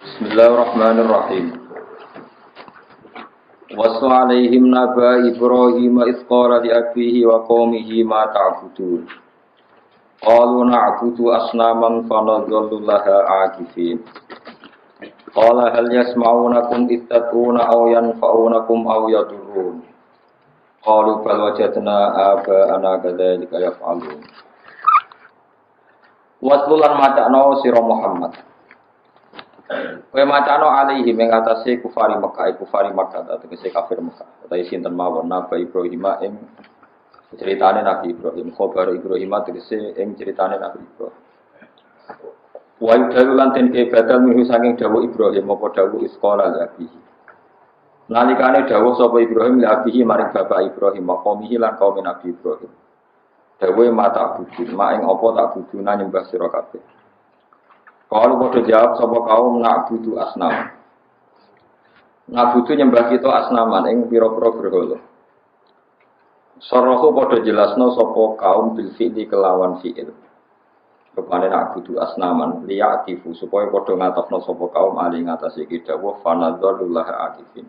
Bismillahirrahmanirrahim. Wasu alaihim naba Ibrahim isqara li abihi wa qaumihi ma ta'budun. Qalu na'budu asnaman fanadhallu laha 'akifin. Qala hal yasma'unakum ittaquna aw yanfa'unakum aw yadurrun. Qalu bal wajadna aba'ana kadzalika yaf'alun. Waslulan macana sira Muhammad. Kowe macano alaihi ing atase kufari Makkah tegese kafir Makkah. Utawi sinten mawon Nabi Ibrahim ing ceritane Nabi Ibrahim, khabar Ibrahim tegese ing ceritane Nabi Ibrahim. Wa yudalu lan ten badal mihu saking dawuh Ibrahim apa dawuh isqala labihi. Nalikane dawuh sapa Ibrahim labihi maring bapak Ibrahim maqamihi lan kaum Nabi Ibrahim. Dawuh mata budun, mak ing apa tak buduna nyembah sira kabeh. Kalau bodoh jawab sapa kaum na'budu asnam. Na'budu nyembah kita asnaman ing pira-pira berhala. Sarahu padha jelasno sapa kaum bil fi'li kelawan fi'il. Rupane na'budu asnaman liya'tifu supaya padha ngatofno sapa kaum ali ngatasi dawuh fanadzalullah akifin.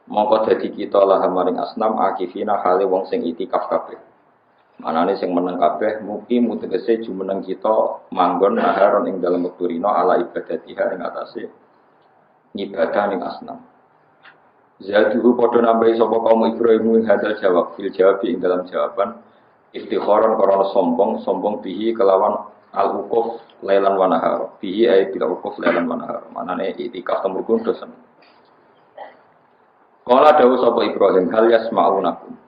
Mongko dadi kita lah maring asnam akifina hale wong sing itikaf kabeh. Manane sing meneng kabeh mugi mutegese jumeneng kita manggon naharon ing dalem wektu rina ala ibadatiha ing atase ngibadah ning asnam. Zaduhu padha nambahi sapa kaum Ibrahim ing hadal jawab fil jawab ing dalam jawaban istikharan karena sombong bihi kelawan al uquf lailan wa nahar. Bihi ay bil uquf lailan wa nahar. Manane itikaf temurun dosen. Kala dawuh sapa Ibrahim hal yasma'unakum.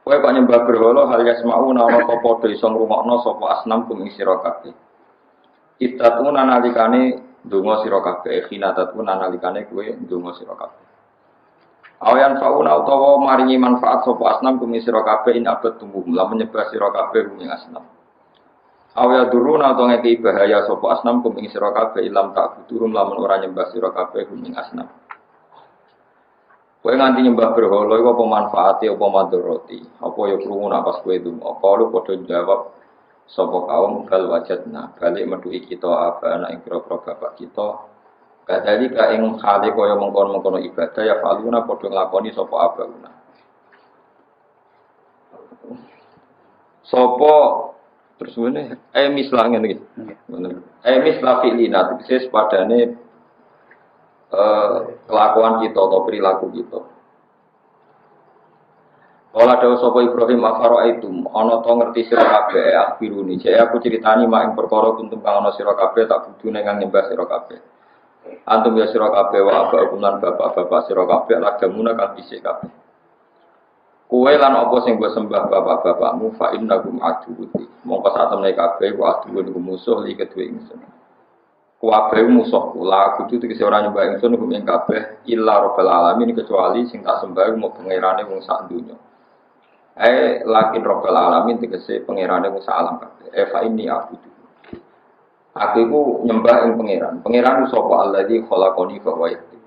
Kowe kok nyembah berhala hal yasma'una ana apa padha iso ngrungokno sapa asnam kum ing sira kabeh. Itatuna nalikane ndonga sira kabeh, khinatatuna nalikane kowe ndonga sira kabeh. Ayan fauna utawa maringi manfaat sapa asnam kum ing sira kabeh in abad tumbuh lan menyembah sira kabeh ing asnam. Awya duruna utawa ngeki bahaya sapa asnam kum ing sira kabeh ilam tak buturum lamun ora nyembah sira kabeh ing asnam. Kowe nganti nyembah berhala iku apa manfaate apa madharati? Apa ya krungu napas kowe donga? Kalau padha jawab sapa kaum kal wajadna, balik metuhi kita abana ing pira-pira bapak kita. Kadalika ing hale kaya mengkon-mengkono ibadah ya faluna padha nglakoni sapa abana. Sapa terus ngene mislah ngene iki. Ngono. Mislah fi'lina tegese padane kelakuan kita atau perilaku kita. Kala dawuh sapa Ibrahim afara'aitum ana to ngerti sira kabeh akhiruni jaya aku critani mak ing perkara kuntum kang ana sira kabeh tak budune kang nyembah sira kabeh. Antum ya sira kabeh wa abakum lan bapak-bapak sira kabeh lagamuna kang dhisik kabeh. Kowe lan apa sing mbok sembah bapak-bapakmu fa innakum aduwwi. Mongko sak temne kabeh wa aduwwi musuh li kedue ingsun. Kuwabe musuh kula kudu tegese ora nyembah ingsun ing kabeh illa rabbil alamin kecuali sing tak sembah mau pangerane wong sak donya. Lakin rabbil alamin tegese pangerane wong sak alam kabeh. Fa inni abudu. Aku iku nyembah ing pangeran. Pangeran sapa alladzi khalaqani fa wa yahdi.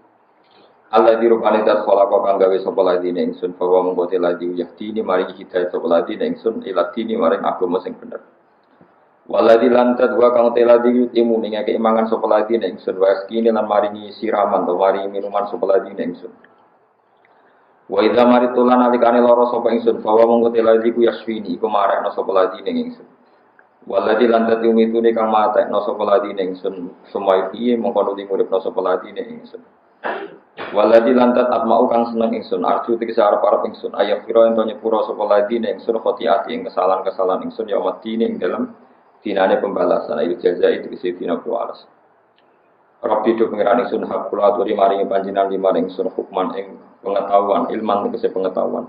Alladzi rupane dat khalaqa kang gawe sapa ladine ingsun fa wa mongko ladzi yahdini mari hidayah sapa ladine ingsun ila dini maring agama sing bener. Waladi lantat wa kang teladi yutimu ning akeh mangan sapa ladi ning ingsun waskine lan maringi siraman to maringi minuman sapa ladi ning ingsun. Wa idza maritulan alikane lara sapa ingsun bahwa mongko teladi ku yaswini iku marekno sapa ladi ning ingsun. Waladi lantat yumitune kang matekno sapa ladi ning ingsun semua iki mongko nuli uripno sapa ladi ning ingsun. Waladi lantat atmau kang seneng ingsun arju tegese arep-arep ingsun ayafira ento nyepura sapa ladi ning ingsun khotiati ing kesalahan-kesalahan ingsun ya mati ning dalem dinane pembalasan ayu jaza itu isi dina kualas. Rabbi do pengiran ingsun hak kula aturi maringi panjenengan limaring ingsun hukman ing pengetahuan ilman tegese pengetahuan.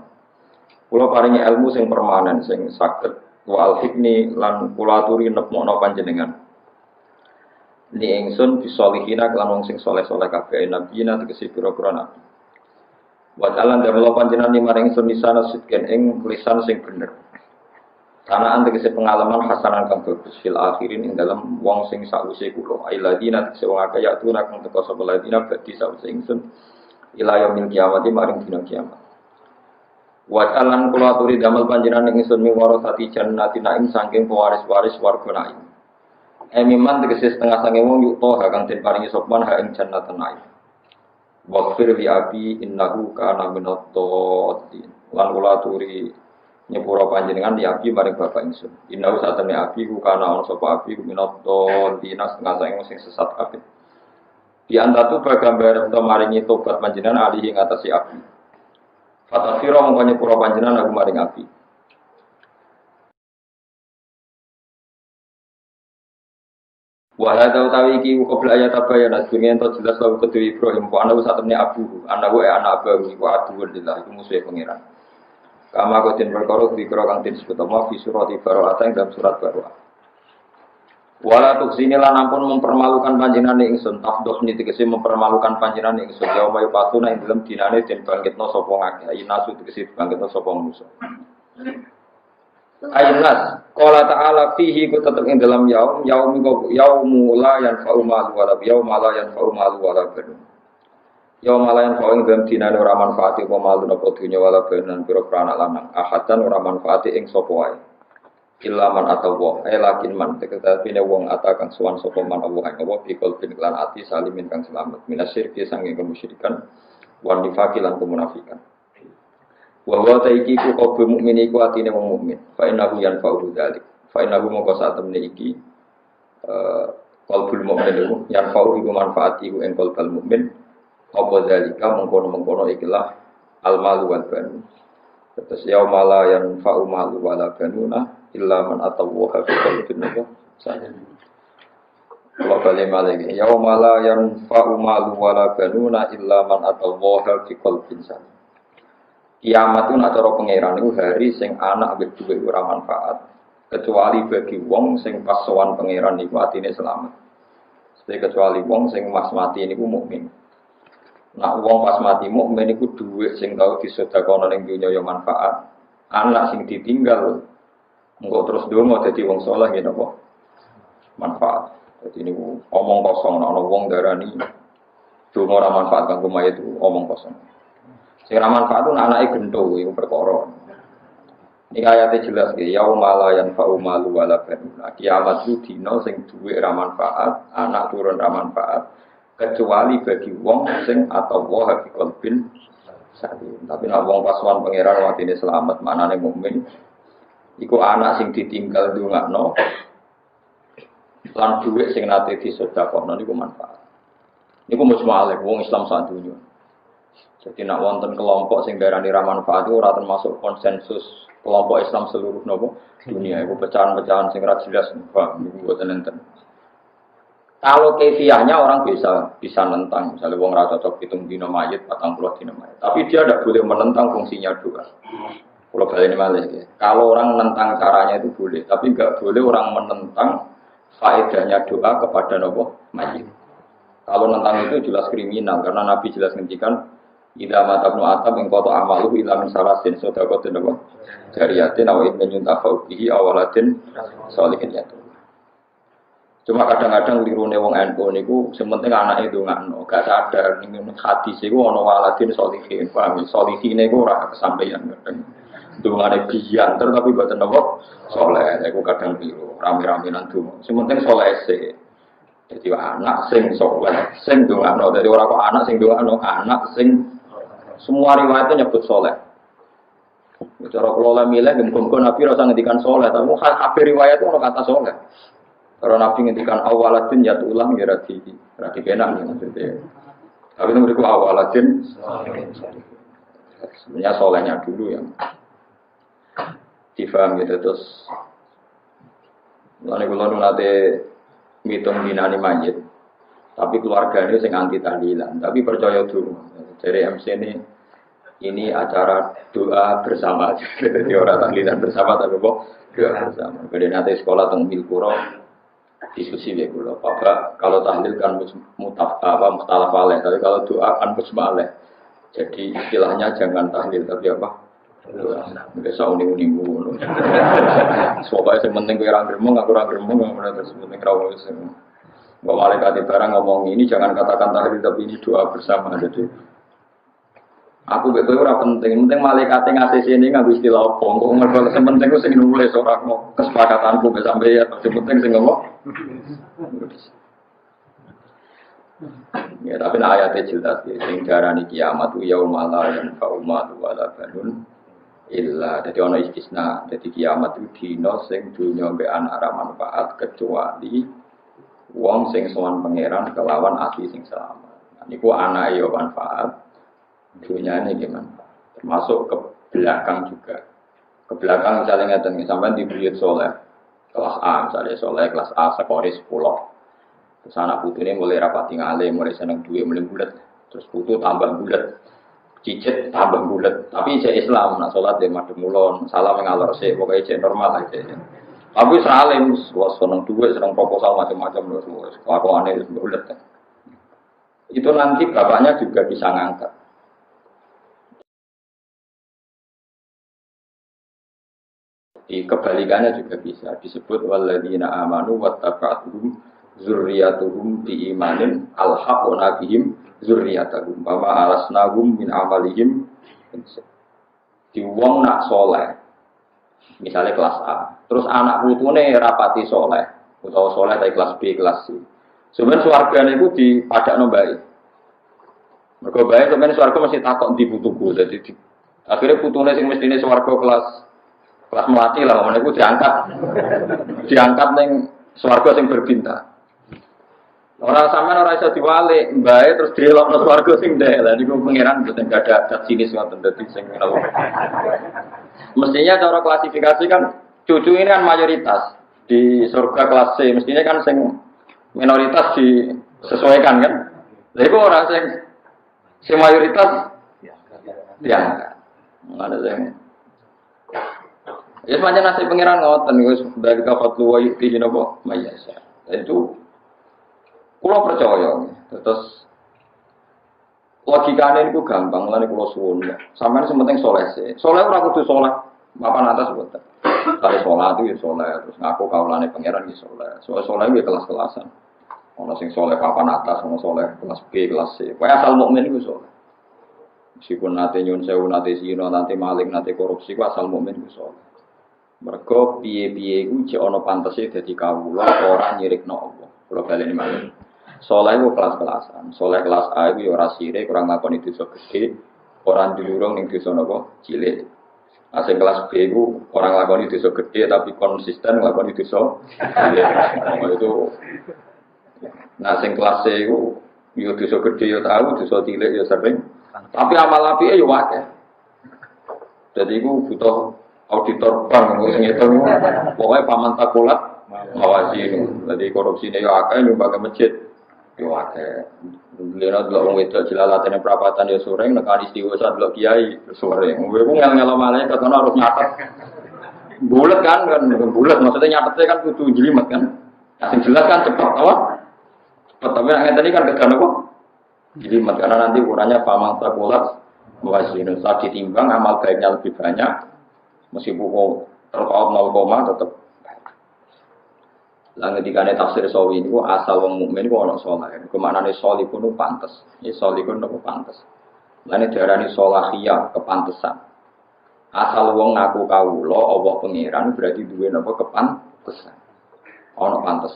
Kula paringi ilmu sing permanen sing saged wa al-hikni lan kula aturi nepmokno panjenengan. Ni ingsun bisolihina lan wong sing saleh-saleh kabeh nabiyina tegese pira-pira nabi. Wa talan damel panjenengan limaring ingsun nisana sidken ing lisan sing bener. Sanaan tegese pengalaman hasanan kang bagus fil akhirin ing dalam wong sing sakwise kula ailadina tegese wong akeh ya tuna kang teka sapa ladina badhe sakwise ingsun ila yaumil kiamat maring dina kiamat wa talan kula aturi damel panjenengan ingsun mi warasati jannatin ing saking pewaris-waris warga naim Emiman tegese setengah sange wong yuk toha kang den paringi sopan ha ing jannatan naim. Waghfir li abi innahu kana minat-taqin. Lan kula aturi nyepura panjenengan li abi maring bapak ingsun. Innahu satene abi ku kana ana sapa abi ku minat-taqin setengah sange wong sing sesat kabeh. Di antatu bagambar ento maringi tobat panjenengan ali ing atase abi. Fatafira mongko nyepura panjenengan aku maring abi. Wahada utawi iki qabla ayat tabayana dunia ento jelas lagu kedua Ibrahim wa ana satemene abu anaku anak abu iku aduwur lillah iku musuhe pangeran. Kama koten perkara dikira kang disebut apa fi surat Ibrahim ing dalam surat Baruah. Wala tuksini lan ampun mempermalukan panjenengan ingsun tafdhah ni tegese mempermalukan panjenengan ingsun ya mayu patuna ing dalem dinane den bangkitna sapa ngakeh inasu tegese bangkitna sapa manusa. Ayat qala ta'ala fihi ku tetep ing dalam yaumu la yanfa'u malu wala yauma la yanfa'u malu wala banun. Yauma la yanfa'u ing dalam dinane ora manfaati apa malu napa dunya wala banun pira-pira anak lanang. Ahadan ora manfaati ing sapa wae. Illa man atawa lakin man tekatine wong atakan suwan sapa man Allah ing apa bikul bin lan ati salimin kang selamat minasyirki sange kemusyrikan wan nifaqi lan kemunafikan. Wa wa taiki ku qabu mukmin iku atine wong mukmin. Fa innahu yanfa'u dzalik. Fa innahu mongko sak temne iki qalbul mukmin iku yanfa'u iku manfaati iku ing qalbul mukmin. Apa dzalika mongko-mongko ikilah al malu wal banun. Terus yauma la yanfa'u malu wala banuna illa man atawaha fi qalbin saja. Allah balik lagi. Yauma la yanfa'u malu wala banuna illa man atawaha fi qalbin saja. Kiamat itu nak cara pangeran itu hari sing anak ambek duwe ora manfaat kecuali bagi wong sing pas sowan pangeran iku atine selamat. Kecuali wong sing mas mati niku mukmin. Nak wong pas mati mukmin iku duwe sing tau disedekahno ning dunya ya manfaat. Anak sing ditinggal engko terus donga dadi wong saleh ngene apa? Manfaat. Dadi niku omong kosong ana wong darani donga ora manfaat kanggo mayit itu omong kosong. Sing ra manfaat itu anake gento iku perkara. Iki ayate jelas iki yauma la yanfa'u malu wala banun. Kiamat itu dina sing duwe ra manfaat, anak turun ra manfaat kecuali bagi wong sing atawa hafi qalbin salim. Tapi nek wong pasukan pangeran watine selamat manane mukmin iku anak sing ditinggal ndongakno lan duwe sing nate disedekahno niku manfaat. Niku musmalek wong Islam sak donya. Jadi nak wonten kelompok sing darani ra manfaat itu ora termasuk konsensus kelompok Islam seluruh nopo dunia. Itu pecahan-pecahan sing ra jelas niku mboten enten. Kalau kefiahnya orang bisa nentang, misalnya wong ra cocok hitung dina mayit, 40 dina mayit. Tapi dia tidak boleh menentang fungsinya doa. Kalau baleni malih ya. Kalau orang menentang caranya itu boleh, tapi enggak boleh orang menentang faedahnya doa kepada nopo mayit. Kalau nentang itu jelas kriminal karena Nabi jelas ngendikan ida matabnu atam ing qata amalu ila min salasin sedaqatin apa jariyatin aw ibn yuntafau bihi awalatin sholihin ya. Cuma kadang-kadang lirune wong NU niku sementing anake ndongakno gak sadar ning hadis iku ana waladin sholihin paham sholihine iku ora kesampaian kadang ndongane biyanter tapi boten apa saleh iku kadang keliru rame-ramenan donga sementing saleh sik. Jadi anak sing saleh sing ndongakno dadi ora kok anak sing ndongakno anak sing semua riwayat itu nyebut soleh. Cara kelola milih, muka-muka Nabi rasa ngendikan soleh. Tapi hampir riwayat itu ada kata soleh. Kalau Nabi ngendikan awaladin ya tulang ya rati penak nih maksudnya. Tapi itu berikut awaladin. Sebenarnya solehnya dulu yang difaham gitu terus. Lalu kalau nanti ngitung dinani mayit, tapi keluarganya sing anti tahlilan. Tapi percaya dulu. Dari MC ini acara doa bersama, jadi orang tahlilan bersama tapi kok doa bersama. Kemudian nanti sekolah tentang Kuro diskusi ya Kuro. Bapak kalau tahlil kan mustalaf alaih, tapi kalau doa kan musmaleh. Jadi istilahnya jangan tahlil tapi apa? Doa. Biasa uning-uning ngono. Pokoknya yang penting kurang gremeng, kurang gremeng, nggak terus penting rawol semua. Mbak malaikat barang ngomong ini jangan katakan tahlil tapi ini doa bersama jadi. Aku betul ora penting malaikat ngasih sini nganggo istilah apa. Kok mergo sing penting ku sing nulis ora kok kesepakatanku mbek sampeyan. Sing penting sing ngomong. Ya tapi ayatnya jelas ya. Sing darani kiamat ku yaumul la yanfa'u malun wala banun illa. Dadi ana istisna. Dadi kiamat itu dina sing dunya mbek anak ora manfaat kecuali wong sing sowan pangeran kelawan ati sing selamat. Niku anake yo manfaat. Dunia ini gimana? Termasuk ke belakang juga. Ke belakang misalnya ngeten sampean di buyut soleh kelas A misalnya soleh kelas A skore 10. Terus anak putune mulai rapati ngale, mulai seneng duwe mulai bulet. Terus putu tambah bulet. Cicit tambah bulet. Tapi saya Islam, nak sholat dia madem mulon, salam ngalor sih, pokoknya cek normal aja. Tapi salim, seneng duwe, seneng proposal macam-macam terus kelakuannya bulet. Itu nanti bapaknya juga bisa ngangkat. Kebalikannya juga bisa disebut walladzina amanu wattaba'atuhum dzurriyyatuhum biimanin alhaqna bihim dzurriyyatahum wa ma alasnahum min amalihim di wong nak soleh misalnya kelas A terus anak putune rapati soleh utawa soleh dari kelas B kelas C sebenarnya swargane iku dipadakno bae mergo bae sebenarnya swarga mesti takok ndi putuku dadi akhirnya putune sing mestine swarga kelas melati lah, mana itu diangkat neng swarga sing berbintang. Orang sampean ora iso diwalik, mbae terus dilokno swarga sing ndek. Lah niku pangeran mboten ada adat sinis ngoten dadi sing ngono. Mestinya cara klasifikasi kan cucu ini kan mayoritas di surga kelas C, mestinya kan sing minoritas disesuaikan kan. Lha iku ora sing mayoritas diangkat. Mana sing ya semacam nasib pengiran ngoten wis dari kafatlu wa yu'tihi napa mayasa. Itu kula percaya. Terus logikane niku gampang lan kula suwun. Sampeyan sing penting saleh sih. Saleh ora kudu saleh papan atas boten. Kali salat itu ya saleh terus ngaku kawulane pengiran ya saleh. Soale saleh ya kelas-kelasan. Ono sing saleh papan atas, ono saleh kelas B, kelas C. Pokoke asal mukmin iku saleh. Meskipun nate nyun sewu, nate zina, nate maling, nate korupsi, ku asal mukmin iku saleh. Mergo piye-piye iku jek ana pantese dadi kawula ora nyirikno Allah. Kula baleni malih. Saleh iku kelas-kelasan. Saleh kelas A iku ya ora sirik, ora nglakoni dosa gedhe, ora ndulurung ning dosa napa cilik. Asing kelas B iku ora nglakoni dosa gedhe tapi konsisten nglakoni dosa cilik. Itu nah sing kelas C iku yo dosa gedhe yo tahu, dosa cilik yo sering. Tapi amal apike yo akeh. Jadi iku butuh auditor bank sing ngitung pokoke paman takulat ngawasi. Dadi korupsine yo akeh nyumbang masjid yo akeh. Lha delok wong wedok jelalatene prapatan yo sore nekani istighosah delok kiai sore. Kowe ku ngel-ngelo malaikat kan harus nyatet. Bulet kan bulet maksudnya nyatetnya kan kudu jelimet kan. Sing jelas kan cepat apa? Cepat tapi nek ngene kan kedan apa? Jelimet karena nanti ukurannya paman takulat ngawasi. Saat ditimbang amal baiknya lebih banyak. Meskipun terpaut 0, tetap. Lah ngendikane tafsir sawi niku asal wong mukmin iku ana saleh. Kemanane salihun ku pantes. Ya salihun niku pantes. Lane diarani salahiyah kepantesan. Asal wong ngaku kawula Allah pangeran berarti duwe napa kepantesan. Ana pantes.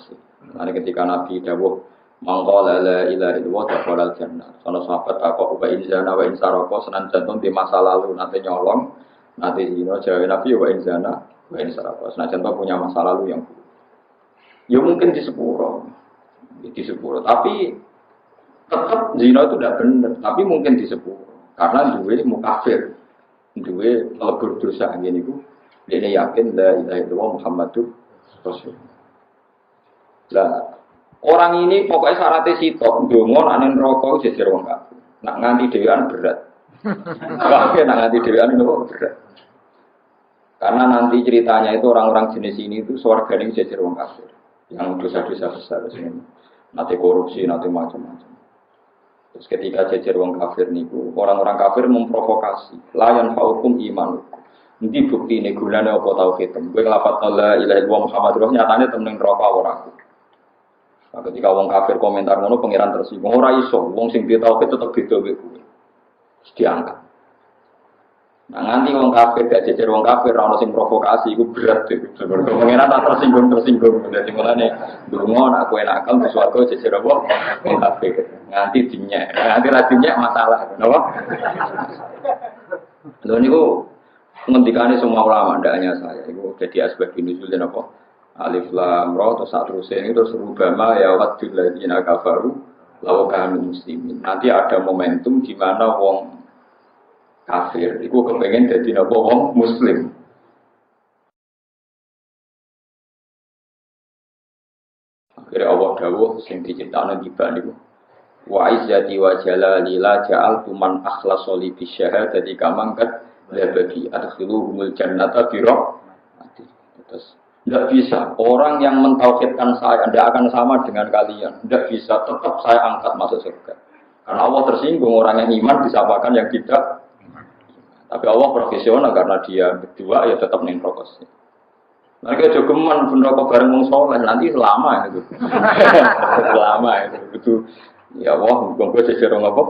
Lane ketika Nabi dawuh mangko la ilaha illallah dakhalal jannah. Sono sahabat takok wa inzana wa insaraka senan jantung di masa lalu nanti nyolong nanti zina jawab Nabi wa inzana wa insaraka. Senajan punya masa lalu yang buruk. Ya mungkin di sepuro, tapi tetap zina itu tidak benar, tapi mungkin di sepuro, karena dua mukafir, dua melebur dosa ini ku, dia yakin la ilaha illallah Muhammadur Rasulullah. Lah orang ini pokoknya syaratnya sitok, dongon anen rokok jejer wong kafir, nak nganti dewan berat, nak nganti dewan itu berat, karena nanti ceritanya itu orang-orang jenis ini itu swargane jejer wong kafir. Yang dosa-dosa besar ini, nanti korupsi, nanti macam-macam. Terus ketika jejer wong kafir niku, orang-orang kafir memprovokasi, layan hukum iman. Nanti bukti ini gunanya apa tauhid? Gue ngelafat la ilaha illallah Muhammadur Rasulullah nyatanya temen rokok orang. Nah, ketika wong kafir komentar ngono, pangeran tersinggung. Ora iso, wong sing dia tauhid tetep beda gue. Diangkat. Nah nganti wong kafir gak jejer wong kafir ora ono sing provokasi iku berat itu. Pengenan tak tersinggung. Dadi mulane donga nak kowe nakal wis warga jejer apa wong kafir. Nganti dinyek. Nganti ra dinyek masalah, napa? Lho niku ngendikane semua ulama ndak hanya saya. Iku jadi asbab nuzul apa? Alif lam ra terus saterusé itu terus rubama ya wadul ladina kafaru law kanu muslimin. Nanti ada momentum di mana wong kafir, itu kepengen jadi napa wong muslim. Akhirnya Allah dawuh sing diciptakno tiba niku. Wa izzati wa jalali la ja'altu man akhlasa li bi syahadati kamangkat la bagi adkhiluhumul jannata bi rahmati. Terus tidak bisa orang yang mentauhidkan saya tidak akan sama dengan kalian. Tidak bisa, tetap saya angkat masuk surga. Karena Allah tersinggung orang yang iman disapakan yang tidak. Tapi Allah profesional karena dia berdua ya tetap ning rokok. Mereka jogeman pun rokok bareng wong saleh nanti lama itu. Lama itu. Ya Allah, muga jejer apa?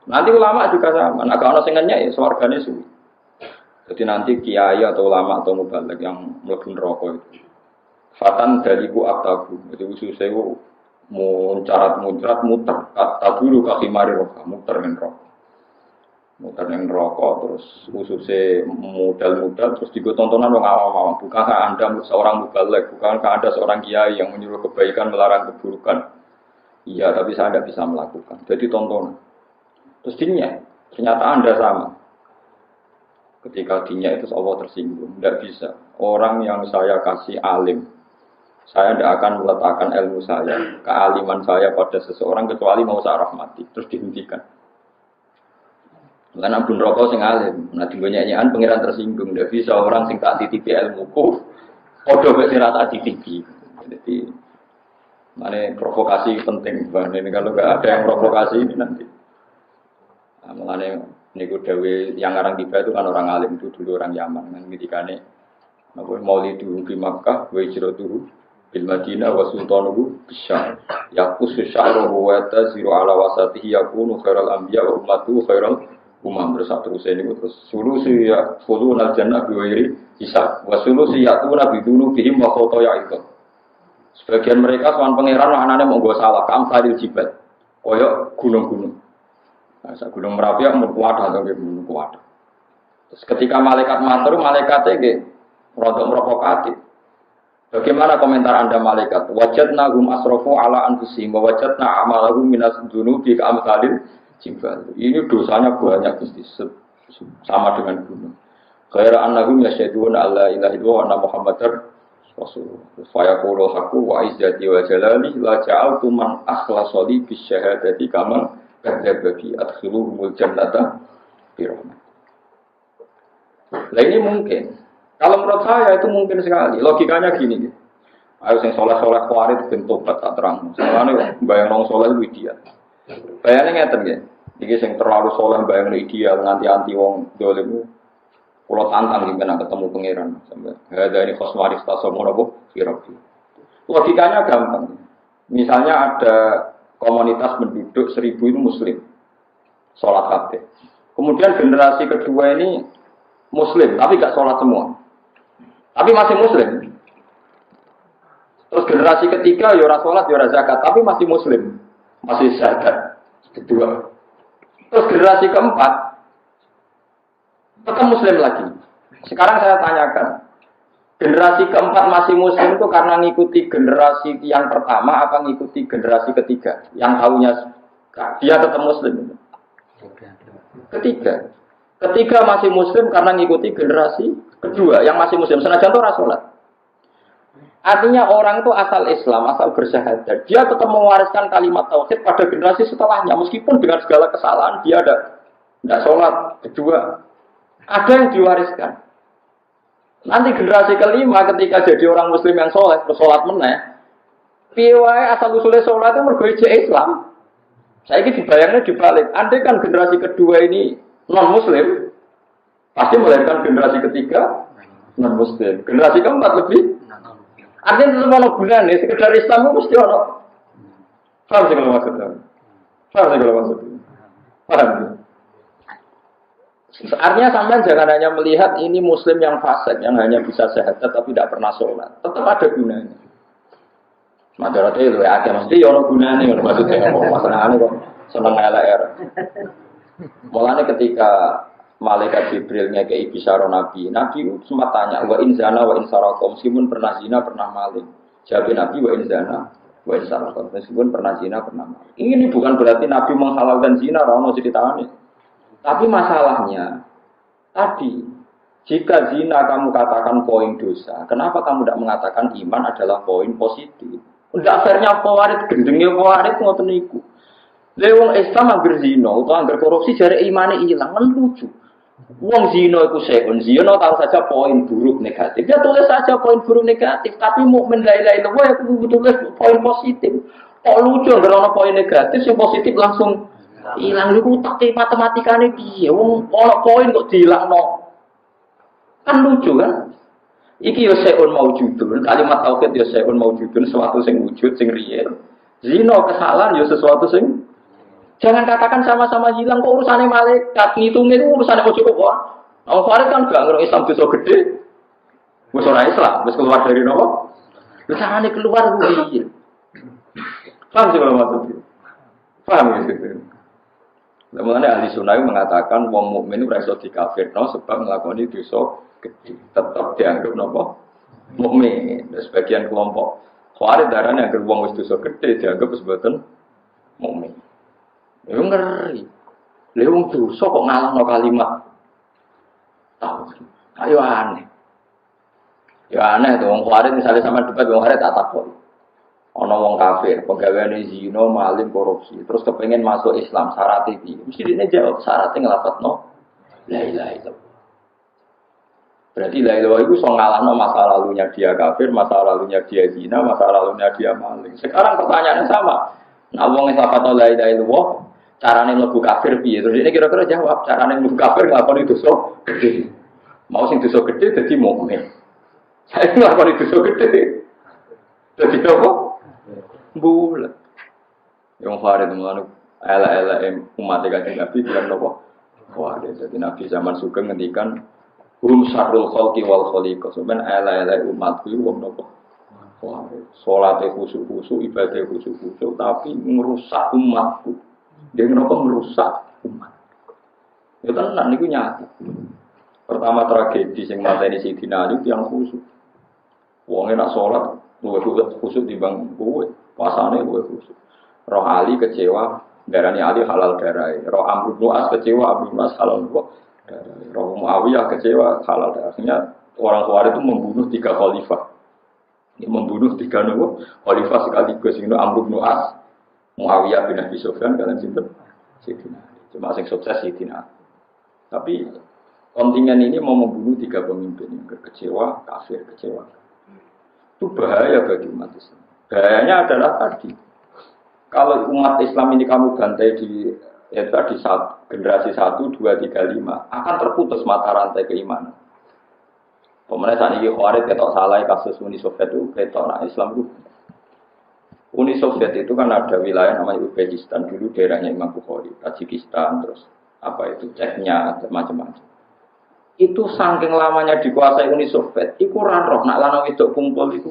Nanti ulama juga sama. Nek ana sing ngenyek ya swargane suwi. Jadi nanti kiai atau ulama atau mubaligh yang mlebu neraka itu. Fatan daliku aktabu. Jadi ususé muncrat muter. Taburu kakimari roka, muter ning neraka. Muter ning neraka terus ususé modal-modal terus digo tontonan wong awam-awam. Bukankah Anda seorang mubaligh, bukankah Anda seorang kiai yang menyuruh kebaikan melarang keburukan? Iya, tapi saya tidak bisa melakukan. Jadi tontonan. Terus dinya, ternyata Anda sama. Ketika dinya itu Allah tersinggung. Tidak bisa. Orang yang saya kasih alim, saya tidak akan meletakkan ilmu saya, kealiman saya pada seseorang kecuali mau saya rahmati. Terus dihentikan. Karena pun rokok sing alim, nah dibanyaknyaan pengiran tersinggung. Tidak bisa orang sing tak titipi ilmuku, podo besira tak titipi. Jadi, mana provokasi penting. Ini kalau nggak ada yang provokasi ini nanti. Nah, mengenai niku dewe yang ngarang tiba itu kan orang alim itu dulu orang Yaman. Kan ketikane Maulidu di Makkah, wa hijratuhu bil Madinah wa sultanuhu bisyam. Yaqusu sya'ruhu wa taziru ala wasatihi yakunu khairal anbiya wa ummatuhu khairal umam. Terus ini terus sulusi ya khulunal jannah bi ghairi hisab wa sulusi yatuna bi dzunubihim wa khotoya itu. Sebagian mereka soal pangeran anane monggo salah, kam sadil jibal. Koyok gunung-gunung. Nah, gunung Merapi yang kuat atau gunung kuat. Terus ketika malaikat matur, malaikatnya nggih rodok provokatif. Bagaimana komentar Anda malaikat? Wajadna hum asrafu ala anfusihim wa wajadna amalahum minas dzunubi ka'amsalil jibal. Ini dosanya banyak Gusti, sama dengan gunung. Ghaira annahum yasyhaduna alla ilaha illallah wa anna muhammadar rasulullah. Fa yaqulu haqqu wa izzati wa jalali la ja'altu man akhlasa li bisyahadati kama kadzdzaba adkhiluhumul jannata bi rahmat. Lah ini mungkin. Kalau menurut saya itu mungkin sekali. Logikanya gini. Ayo sing saleh-saleh kuarit ben tobat tak terang. Soalnya bayang nang saleh kuwi dia. Bayane ngeten nggih. Iki sing terlalu saleh bayang ideal nganti anti wong dolim. Kula tantang yen ketemu pangeran sampai. Ada ini khoswaris tasamun apa? Firabi. Logikanya gampang. Misalnya ada komunitas penduduk 1000 itu muslim. Salat kabeh. Kemudian generasi kedua ini muslim, tapi gak sholat semua. Tapi masih muslim. Terus generasi ketiga, ya ora sholat, ya ora zakat, tapi masih muslim. Masih zakat. Kedua. Terus generasi keempat, tetap muslim lagi. Sekarang saya tanyakan, generasi keempat masih muslim itu karena ngikuti generasi yang pertama, apa ngikuti generasi ketiga? Yang tahunya, dia tetap muslim. Ketiga. Ketiga masih muslim karena ngikuti generasi kedua yang masih muslim. Senajan itu rasolat. Artinya orang itu asal Islam, asal bersyahadat. Dia tetap mewariskan kalimat tauhid pada generasi setelahnya. Meskipun dengan segala kesalahan dia tidak sholat. Kedua, ada yang diwariskan. Nanti generasi kelima ketika jadi orang muslim yang soleh, bersolat meneh. Piwai asal usulnya sholat itu mergoyje Islam. Saya ini dibayangnya dibalik. Andai kan generasi kedua ini non-muslim, pasti melahirkan generasi ketiga non-muslim. Generasi keempat lebih. Artinya itu mana gunanya? Sekedar Islam itu mesti ada. Paham sih kalau maksudnya? Paham? Artinya sampean jangan hanya melihat ini muslim yang fasik yang hanya bisa syahadat tapi tidak pernah sholat. Tetap ada gunanya. Madarate itu ya ada mesti ya ono gunane ngono maksudnya apa masalahane kok seneng elek. Mulane ketika malaikat Jibril ngekei bisyara Nabi, Nabi sempat tanya wa in zana wa in saraqa meskipun pernah zina pernah maling. Jawab Nabi wa in zana wa in saraqa meskipun pernah zina pernah maling. Ini bukan berarti Nabi menghalalkan zina ora ono ceritane. Tapi masalahnya tadi jika zina kamu katakan poin dosa, kenapa kamu tidak mengatakan iman adalah poin positif? Ndak fairnya Khawarij gendenge Khawarij ngoten niku. Lha wong Islam angger zina utawa angger korupsi jare imane ilang kan lucu. Wong zina iku sekon zina tahu saja poin buruk negatif. Dia tulis saja poin buruk negatif, tapi mukmin la ilaha illallah ya kudu tulis poin positif. Kok lucu angger ana poin negatif sing positif langsung ilang niku tak matematikane piye? Wong ana poin kok diilangno. Kan lucu kan? Iki yo seun maujudun, kalimat tauhid yo seun maujudun, sesuatu sing wujud sing real. Zina kesalahan yo sesuatu sing jangan katakan sama-sama hilang kok urusane malaikat, ngitungnya itu urusane ojo kok. Wong Khawarij kan gak ngerti Islam dosa gede. Wis ora Islam, wis keluar dari nopo? Wis carane keluar kuwi. Paham sih kalau maksudnya? Paham ya gitu. Mulane ahli sunnah mengatakan wong mukmin ora iso dikafirno sebab nglakoni dosa tetap dianggap nopo mukmin. Sebagian kelompok Khawarij darahnya agar wong wis dosa gede dianggap sebagian mukmin. Yo ngeri. Lha wong dosa kok ngalahno kalimat tauhid. Ayo aneh. Ya aneh to wong Khawarij misalnya sama debat wong Khawarij tak takon. Ana wong kafir, penggaweane zina, maling, korupsi, terus kepengen masuk Islam syaratnya iki. Mesti dene jawab syaratnya nglafadzno la ilaha illallah. Berarti la ilaha itu so ngalahno masa lalunya dia kafir, masa lalunya dia zina, masa lalunya dia maling. Sekarang pertanyaannya sama. Nah wong nglafadzno la ilaha illallah, carane mlebu kafir piye? Terus ini kira-kira jawab, carane mlebu kafir nglakoni dosa gede. Mau sing dosa gede dadi mukmin. Saya nglakoni dosa gede. Dadi apa? Bulat. Yang Khawarij itu ala-ala umat Kanjeng Nabi bilang nopo? Khawarij. Jadi Nabi zaman Sugeng ngendikan hum syarrul khalqi wal khaliqah. Sampeyan ala-ala umatku iku wong nopo? Khawarij. Salate khusyuk-khusyuk, ibadah khusyuk-khusyuk tapi merusak umatku. Dia nopo merusak umat. Ya tenan niku nyata. Pertama tragedi sing mateni Sidina Ali yang khusyuk. Wong nak salat luwih khusyuk timbang kowe. Pasane kowe khusyuk. Roh Ali kecewa, darani Ali halal darai. Roh Amr bin As kecewa, Amr bin As halal darai. Roh Muawiyah kecewa, halal darai. Artinya orang Khawarij itu membunuh 3 khalifah. Ini membunuh 3 khalifah sekaligus. Ini Amr bin As, Muawiyah bin Abi Sufyan, kalian sinten? Sidina. Cuma sing sukses Sidina. Tapi kontingen ini mau membunuh 3 pemimpin yang kecewa, kafir, kecewa. Itu bahaya bagi umat Islam. Bahayanya adalah tadi, kalau umat Islam ini kamu bantai di generasi 1, 2, 3, 5 akan terputus mata rantai keimanan. Pemenang saat ini Khawarij ketok salah kasus Uni Soviet itu ketok nah Islam itu. Uni Soviet itu kan ada wilayah namanya Uzbekistan dulu daerahnya Imam Bukhari, Tajikistan terus apa itu Chechnya macam-macam. Itu saking lamanya dikuasai Uni Soviet, itu roh nak lanang itu kumpul itu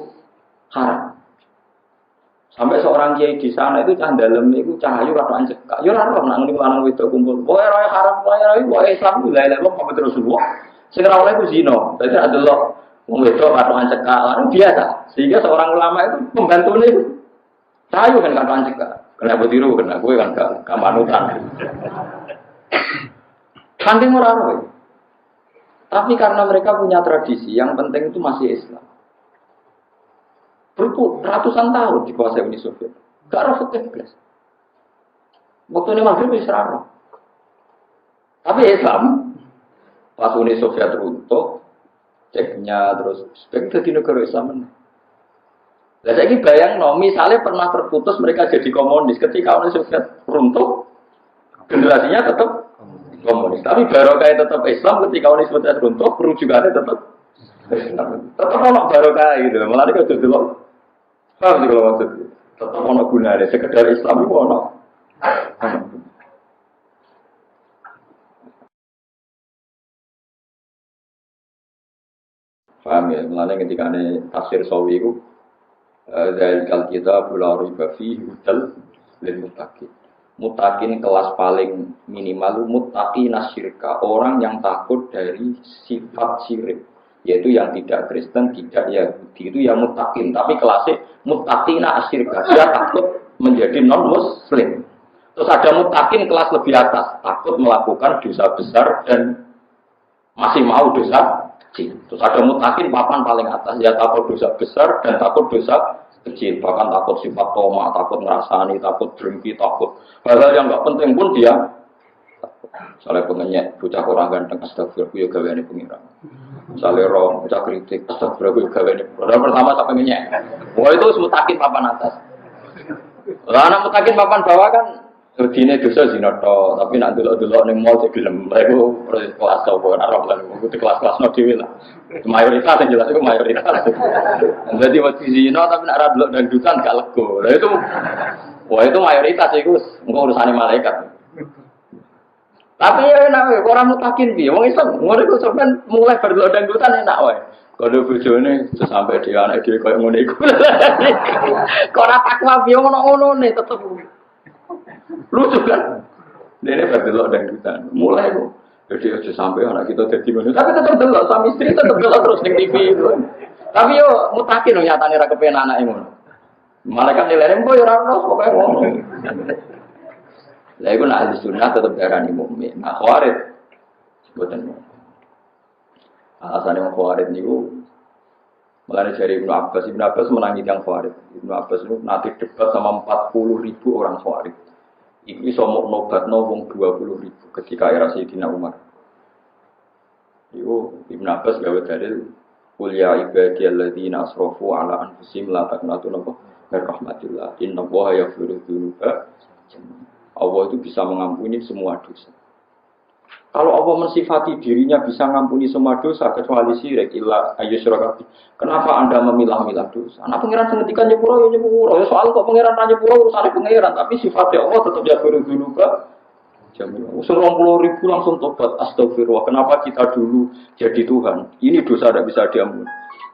haram. Sampai seorang kiai di sana itu cah dalem itu cahayu rada cekak. Yo ora roh nak ngene lanang wedok kumpul. Pokoke roe haram, pokoke Islam la ilaha illallah Muhammad Rasulullah. Sing ora oleh ku zina. Dadi adelok wong wedok rada cekak lan biasa. Sehingga seorang ulama itu pembantune itu cahayu kan rada cekak. Kena betiru kena kowe kan gak manutan. Kanthi ora roe. Tapi karena mereka punya tradisi, yang penting itu masih Islam. Ratusan tahun dikuasai Uni Soviet. Gak roh fikih belas. Waktu ini maghrib bisa roh. Tapi Islam, pas Uni Soviet runtuh, ceknya terus, sebagai jadi negara Islam. Nah, saya ini bayang, misalnya pernah terputus mereka jadi komunis. Ketika Uni Soviet runtuh, generasinya tetap komunis. Tapi barokah tetap Islam ketika Uni Soviet runtuh, perujukannya tetap Islam. Tetap ono barokah gitu. Malah ini kalau dulu, paham sih kalau maksudnya. Tetap ono gunanya. Sekedar Islam itu ono. Paham ya? Mulane ketika tafsir sawi iku zalikal kitab la raiba fihi hudal lil muttaqin. Muttaqin kelas paling minimal muttaqin asyirka, orang yang takut dari sifat syirik, yaitu yang tidak Kristen, tidak Yahudi, itu yang muttaqin. Tapi kelasnya muttaqin asyirka, dia takut menjadi non muslim. Terus ada muttaqin kelas lebih atas, takut melakukan dosa besar dan masih mau dosa kecil. Terus ada muttaqin papan paling atas, ya takut dosa besar dan takut dosa kecil, bahkan takut sifat toma, takut ngerasani, takut berhenti, takut hal-hal yang nggak penting pun dia. Misalnya pengenyek, bocah orang ganteng, astagfirullah, ya gaweane pengiran. Misalnya roh, bocah kritik, astagfirullah, ya gaweane. Orang pertama sampai pengenyek. Wah itu mutakin papan atas. Lah anak mutakin papan bawah kan begini dosa zina to, tapi nak delok-delok ning mall cek gelem. Iku kelas apa ora roh lan iku kelas-kelas no dhewe lah. Mayoritas yang jelas itu mayoritas. Jadi waktu zina tapi nak ra delok dangdutan gak lego. Lah itu wah itu mayoritas iku engko urusane malaikat. Tapi ya enak orang mutakin piye? Wong Islam ngono iku sampean mulai berdelok dangdutan enak wae. Kalau bojone sampai dia anak dhewe koyo ngono iku. Kok ora takwa piye ngono-ngono ne tetep lucu kan? Ini berdelok dangdutan. Mulai kok. Jadi aja sampai anak kita jadi ngono. Tapi tetap delok sama istri tetap delok terus ning TV itu. Tapi yo mutakin nyatane ra kepen anake ngono. Malaikat nilainya kok yo ora ono pokoke ngono. Lah iku nek ahli sunnah tetep darani mukmin. Nah, khawarij sebutan. Alasannya khawarij niku mulane dari Ibnu Abbas menangi yang khawarij. Ibnu Abbas itu nanti debat sama 40.000 orang khawarij. Iku iso nobatno wong 20.000 ketika era Sayyidina Umar. Iku Ibnu Abbas gawe dalil qul ya ibadiyalladzina asrafu ala anfusihim la taqnatu min rahmatillah innallaha yaghfiru dzunuba jami'an. Allah itu bisa mengampuni semua dosa. Kalau Allah mensifati dirinya bisa mengampuni semua dosa kecuali syirik illa ayyusyraka. Kenapa Anda memilah-milah dosa? Nah pangeran sing ngendikan nyepuro ya nyepuro. Ya soal kok pangeran ra nyepuro urusane pangeran, tapi sifatnya Allah tetap yaghfiru dzunuba jami'an. 20.000 langsung tobat astagfirullah. Kenapa kita dulu jadi Tuhan? Ini dosa tidak bisa diampuni.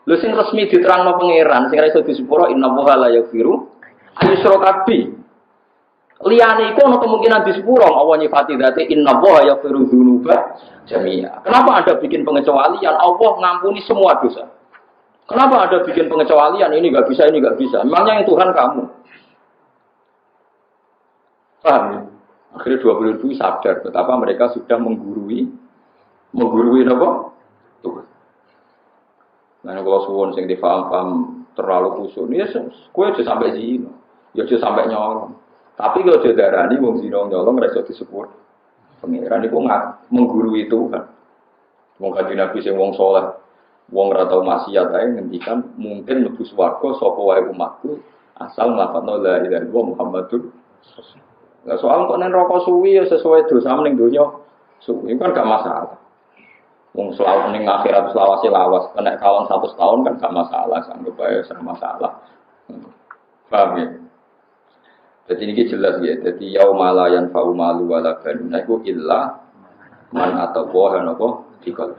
Lha sing resmi diterangno pangeran, sing ra iso disepuro innallaha la yaghfiru ayyusyraka bi. Liyane iku ana kemungkinan disepuro Allah nyifati dzate innallaha yaghfiru dzunuba jami'a. Kenapa Anda bikin pengecualian? Allah ngampuni semua dosa. Kenapa Anda bikin pengecualian? Ini enggak bisa, ini enggak bisa. Memangnya yang Tuhan kamu. Paham ya? Akhirnya 20.000 sadar betapa mereka sudah menggurui apa? Tuhan. Nah, kalau suwon sing difaham-paham terlalu khusyuk, ya kowe aja sampai zina. Ya aja sampai nyolong. Tapi kalau dia darani wong zina nyolong ra iso disepur. Pengiran iku menggurui Tuhan. Wong kanjeng Nabi sing wong saleh, wong ora tau maksiat ae ngendikan mungkin mlebu swarga sapa wae umatku asal nglafadzno la ilaha illallah Muhammadur Rasulullah. Lah soal kok nen rokok suwi ya sesuai dosa ning donya. Suwi kan gak masalah. Wong selalu ning akhirat selawase lawas, nek kawan 100 tahun kan gak masalah, sanggup bae ora masalah. Paham ya? Jadi ini jelas ya. Jadi yaumala yanfa'u malu wala banun iku illa man atawa napa dikol.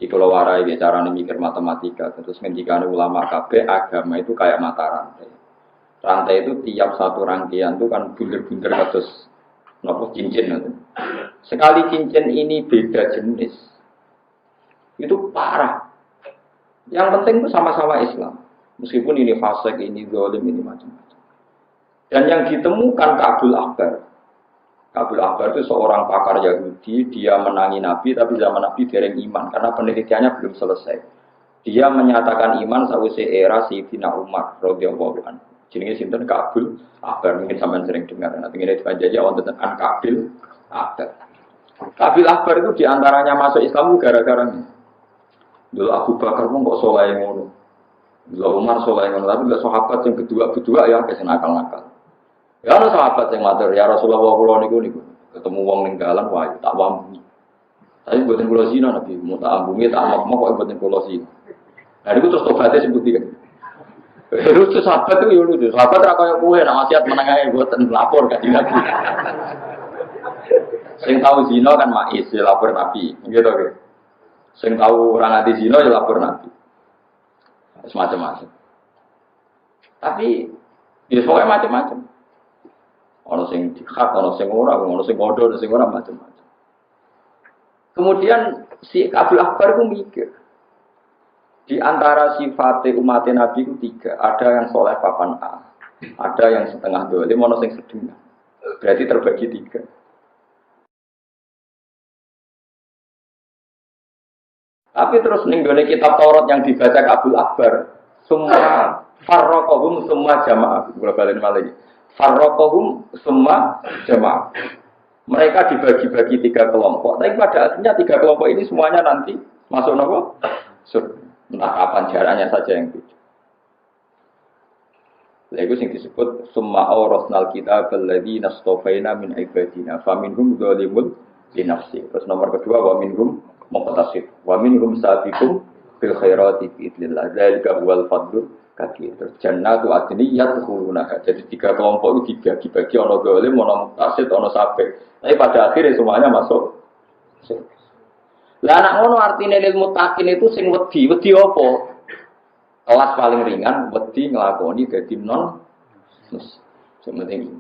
Jika lo warai carane mikir matematika, terus ngendikane ulama kabeh agama itu kayak mata rantai. Rantai itu tiap satu rangkaian itu kan bunder-bunder kados napa cincin itu. Sekali cincin ini beda jenis. Itu parah. Yang penting itu sama-sama Islam. Meskipun ini fasik, ini zalim, ini macam-macam. Dan yang ditemukan Ka'bul Ahbar. Ka'bul Ahbar itu seorang pakar Yahudi, dia menangi Nabi, tapi zaman Nabi dereng iman, karena penelitiannya belum selesai. Dia menyatakan iman sausai era Sayyidina Umar radhiyallahu anhu. Jenenge sinten Ka'bul Ahbar, mungkin sampean sering dengar. Nanti ini dipanjaji awal tentang Ka'bul Ahbar. Ka'bul Ahbar itu diantaranya masuk Islam gara-gara ini. Dulu Abu Bakar pun kok soleh ngono. Dulu Umar soleh ngono, tapi enggak sahabat yang kedua ya kesel nakal-nakal. Ya ana sahabat yang matur, ya Rasulullah kula niku ketemu wong ning dalan wae tak wambungi. Tapi mboten kula zina Nabi, mau tak ambungi tak amok kok mboten kula zina. Nah niku terus tobaté sebut iki. Lucu sahabat itu ya lucu. Sahabat ra kaya kowe nek maksiat menengae mboten lapor ka Nabi. Sing tahu zina kan Maiz lapor Nabi, gitu kan. Sing tahu orang anti zina ya lapor Nabi. Semacam-macam. Tapi ya pokoknya macam-macam. Ono sing dihak, ono sing ora, ono sing bodoh, ono sing ora macam-macam. Kemudian si Abdul Akbar itu mikir. Di antara sifat umat Nabi itu 3. Ada yang soleh papan A, ada yang setengah dolim, ono sing sedengah. Berarti terbagi 3. Tapi terus ninggone kitab Taurat yang dibaca Abdul Akbar, semua farraqahum semua jamaah. Kula balen malih. Farraqahum semua jamaah. Mereka dibagi-bagi 3 kelompok. Tapi pada akhirnya 3 kelompok ini semuanya nanti masuk nopo? Surga. Entah kapan jaraknya saja yang beda. Lalu yang disebut summa awrasnal kitab alladziina astafaina min ibadina faminhum dzalimun li nafsi. Terus nomor kedua wa minhum muqtasid wa minhum sabiqun bil khairati bi idznillah. Dzalika huwal fadlul kabir. Terus jannatu adni yadkhulunaha. Jadi 3 kelompok itu dibagi-bagi ono zalim, ono muqtasid, ono sabiq. Tapi pada akhirnya semuanya masuk. Lah anak ngono artine lil muttaqin itu sing wedi apa? Kelas paling ringan wedi nglakoni dadi non sing penting.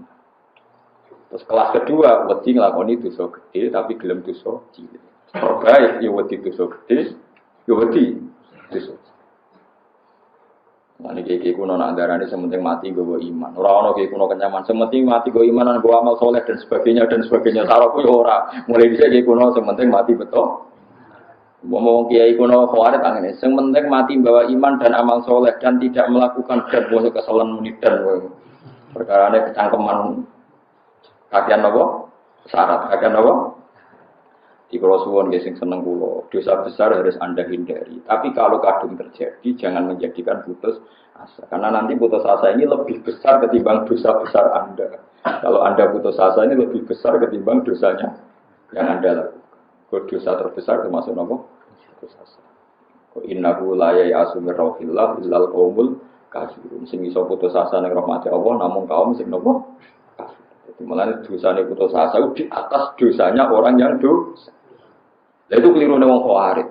Terus kelas kedua wedi nglakoni dosa gede tapi gelem dosa cilik. Terbaik ya wedi dosa gede, ya wedi dosa. Mane iki kuno nak darane sementing mati nggawa iman. Ora ono iki kuno kenyaman, sementing mati nggawa iman lan nggawa amal soleh dan sebagainya dan sebagainya. Sarapku ya ora. Mulai dhisik iki kuno sementing mati betul. Ngomong kiai kuno khawarit angene, sing penting mati bawa iman dan amal soleh dan tidak melakukan berbuat kesalahan munidan. Perkarane kecangkeman kakean apa? Syarat kakean apa? Di kula suwun nggih sing seneng kula, dosa besar harus Anda hindari. Tapi kalau kadung terjadi jangan menjadikan putus asa. Karena nanti putus asa ini lebih besar ketimbang dosa besar Anda. Kalau Anda putus asa ini lebih besar ketimbang dosanya yang Anda lakukan. Dosa terbesar termasuk apa? Putus asa. Innahu la ya'asu min rauhillah illal qaumul kafirun. Sing iso putus asa ning rahmate Allah namung kaum sing napa? Kafir. Jadi mulane dosane putus asa di atas dosanya orang yang dosa. Lah itu kelirune wong khawarij.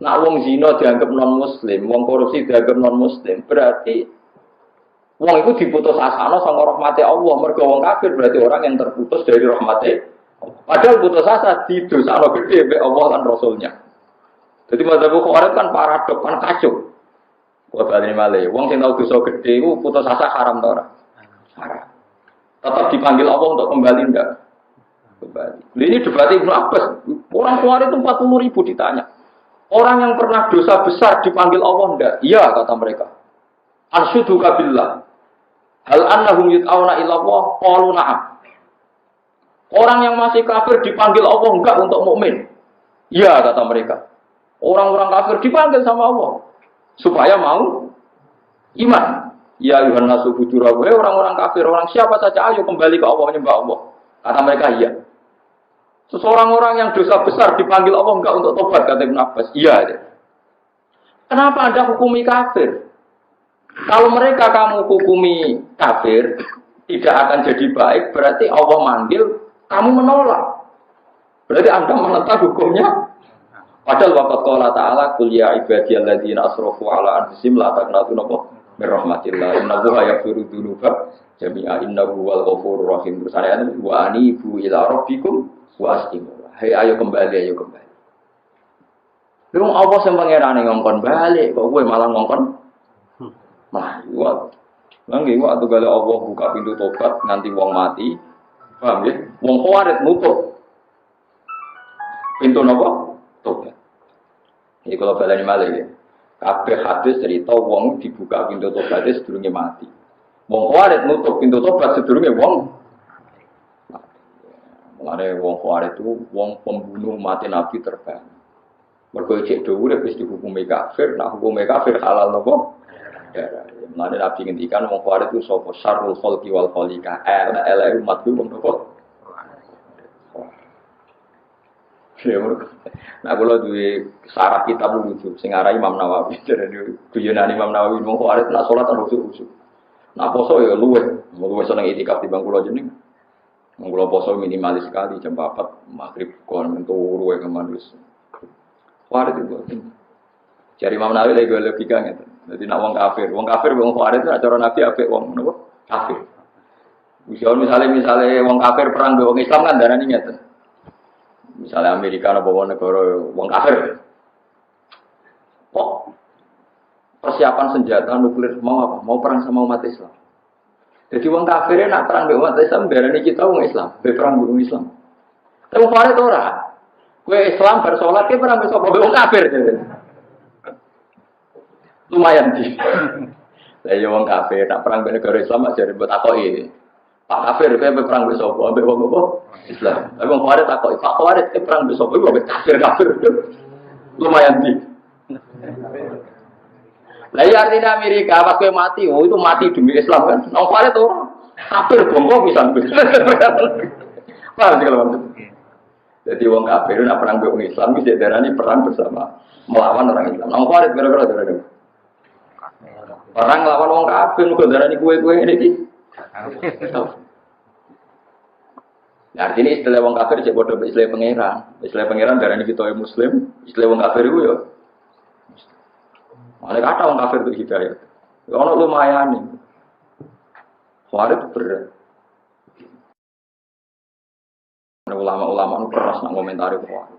Nak wong zina dianggap non muslim, wong korupsi dianggap non muslim, berarti wong itu diputus asana sanga rahmate Allah, mergo wong kafir berarti orang yang terputus dari rahmate. Padahal putus asa di dosa gede be Allah dan Rasulnya. Jadi mazhab Khawarij kan paradok, kan kacau. Kok bali malih, wong sing tau dosa gede iku putus asa haram ta ora? Haram. Tetap dipanggil Allah untuk kembali enggak? Kembali. Ini debat Ibnu Abbas. Orang Khawarij itu 40.000 ditanya. Orang yang pernah dosa besar dipanggil Allah enggak? Iya kata mereka. Arsyuduka billah. Hal annahum yut'auna ila Allah qalu na'am. Orang yang masih kafir dipanggil Allah enggak untuk mukmin? Iya kata mereka. Orang-orang kafir dipanggil sama Allah supaya mau iman. Ya ayuhan nasu fujurahu, orang-orang kafir, orang siapa saja ayo kembali ke Allah menyembah Allah. Kata mereka iya. Seseorang-orang yang dosa besar dipanggil Allah enggak untuk tobat kata Ibnu Abbas. Iya. Kenapa Anda hukumi kafir? Kalau mereka kamu hukumi kafir tidak akan jadi baik, berarti Allah manggil kamu menolak. Berarti Anda menentang hukumnya. Padahal waqat qala ta'ala qul ya ibadiyalladzina asrafu ala anfusihim la taqnatu min rahmatillah innallaha yaghfiru dzunuba jami'a innahu huwal ghafurur rahim. Terus ayat wa anibu ila rabbikum wa aslimu. Hai ayo kembali ayo kembali. Lu apa sing pangerane ngongkon balik kok kowe malah ngongkon? Nah, kuat. Nangge waktu gale Allah buka pintu tobat nganti wong mati. Paham ya? Wong Khawarij nutup pintu napa? Tobat. Ini kalau balani malih ya. Kabeh hadis cerita wong dibuka pintu tobat sedurunge mati. Wong Khawarij nutup pintu tobat sedurunge wong mati. Mulane wong Khawarij itu wong pembunuh mati Nabi terbaik. Mergo cek dhuwur wis dihukumi kafir, nah hukume kafir halal napa? Ya. Mulane Nabi ngendikan wong Khawarij itu sapa syarrul khalqi wal khaliqah. Ele umat ku wong napa? Nah, kalau duwe syarat kita wudhu, sing aran Imam Nawawi, jadi guyonan Imam Nawawi mung kok arep nak salat terus khusyuk. Nah, poso ya luweh seneng itikaf timbang kula jeneng. Mung kula poso minimalis sekali jam 4 maghrib kon turu wae kemanus. Khawarij itu boten. Jari Imam Nawawi lagi logika gitu. Jadi nak wong kafir wong Khawarij itu cara Nabi apik wong napa? Kafir. Misalnya wong kafir perang wong Islam kan darani ngeten. Misalnya Amerika atau bawa negara wong kafir. Kok persiapan senjata nuklir mau apa? Mau perang sama umat Islam. Jadi wong kafirnya nak perang dengan umat Islam, darani kita wong Islam, berperang dengan Islam. Tapi Khawarij itu ora. Kue Islam bersolat, kue perang besok wong kafir. Lumayan sih. Lah ya wong kafir nak perang dengan negara Islam aja ribet takoki. Pak kafir kue berperang besok ambek wong apa? Islam. Tapi wong Khawarij takoki, Pak Khawarij kue perang besok kue ambek kafir. Lumayan sih. Lah ya artinya Amerika pas kue mati, oh itu mati demi Islam kan. Wong Khawarij itu kafir bongko bisa. Paham sih kalau maksud. Jadi wong kafir nak perang dengan Islam bisa darani perang bersama melawan orang Islam. Wong Khawarij kira-kira darani. Perang lawan wong kafir kok darani kue-kue ini iki. Nah, artinya istilah wong kafir cek bodoh istilah pangeran. Istilah pangeran darani kita muslim, istilah wong kafir itu ya. Malah kata wong kafir itu hidayah. Ono lumayan nih. Khawarij berat. Ulama-ulama itu keras nak komentari Khawarij.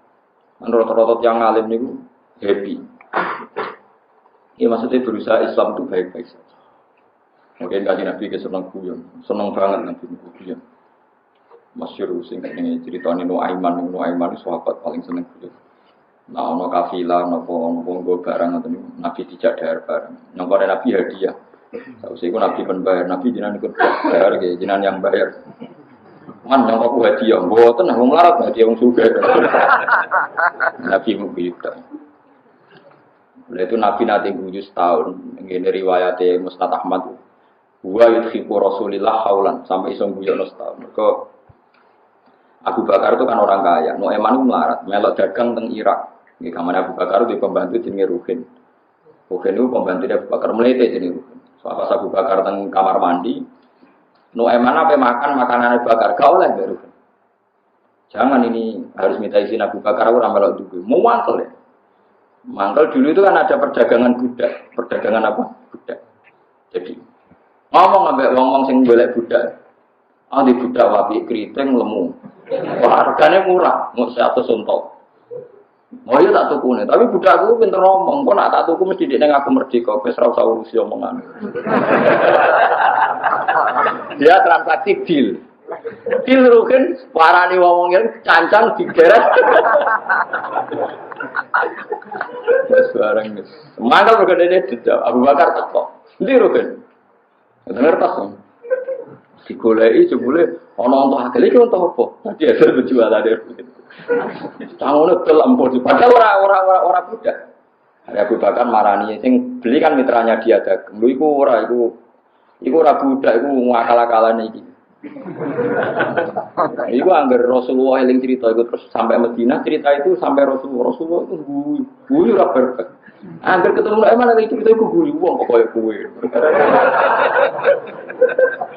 Menurut yang ngalim niku happy. Ya maksudnya berusaha Islam itu baik-baik saja. Mungkin kaji Nabi senang guyon, senang banget Nabi guyon. Masyhur sing jenenge critane Nuaiman itu sahabat paling seneng guyon. Nah, ono kafilah, ono nggo barang ngoten niku Nabi dijak dahar barang. Nyongkone Nabi hadiah. Sausé iku Nabi ben bayar, Nabi jenengan ikut bayar nggih, jenengan yang bayar. Man yang aku hadiah, mboten wong larat hadiah wong sugih. Nabi begitu. Oleh itu Nabi nanti guyu setahun. Ini riwayatnya Musnad Ahmad. Wa yudhibu Rasulillah haulan sampai iso guyu setahun. Mergo Abu Bakar itu kan orang kaya. Nuaiman itu melarat, melok dagang teng Irak. Nggih kamane Abu Bakar itu pembantu jenenge Ruhin. Ruhin itu pembantu Abu Bakar melete jenenge Ruhin. Soal Abu Bakar teng kamar mandi. Nuaiman apa makan makanan Abu Bakar gak oleh baru. Jangan ini harus minta izin Abu Bakar ora melok duwe. Mau mangkel ya. Mangkel dulu itu kan ada perdagangan budak. Perdagangan apa? Budak. Jadi ngomong ambek wong-wong sing golek budak. Ah di budak wapi keriting lemu. Wah, harganya murah, mau 100 untok. Oh iya tak tukune, tapi budakku pinter ngomong. Kok nak tak tuku mesti dia ngaku merdeka, wis ora usah urusi omongan. Dia transaksi deal. Deal rugen parani wong yang cancang digeret. Wes bareng wis. Mangkel regane dijak Abu Bakar teko. Ndi rugen? Denger tas. Digoleki jebule ana untuk akeh iki untuk apa? Tadi ada penjualan dari begitu. Tangone tel empur padahal ora budak. Ada Abu Bakar marani sing beli kan mitranya dia dagang. Lho iku ora budak iku ngakal-akalane iki. Iku anggar Rasulullah eling cerita iku terus sampai Madinah cerita itu sampai Rasulullah itu guyu ora berkah. Anggar ketemu emang lagi cerita iku guyu wong kok koyo kowe.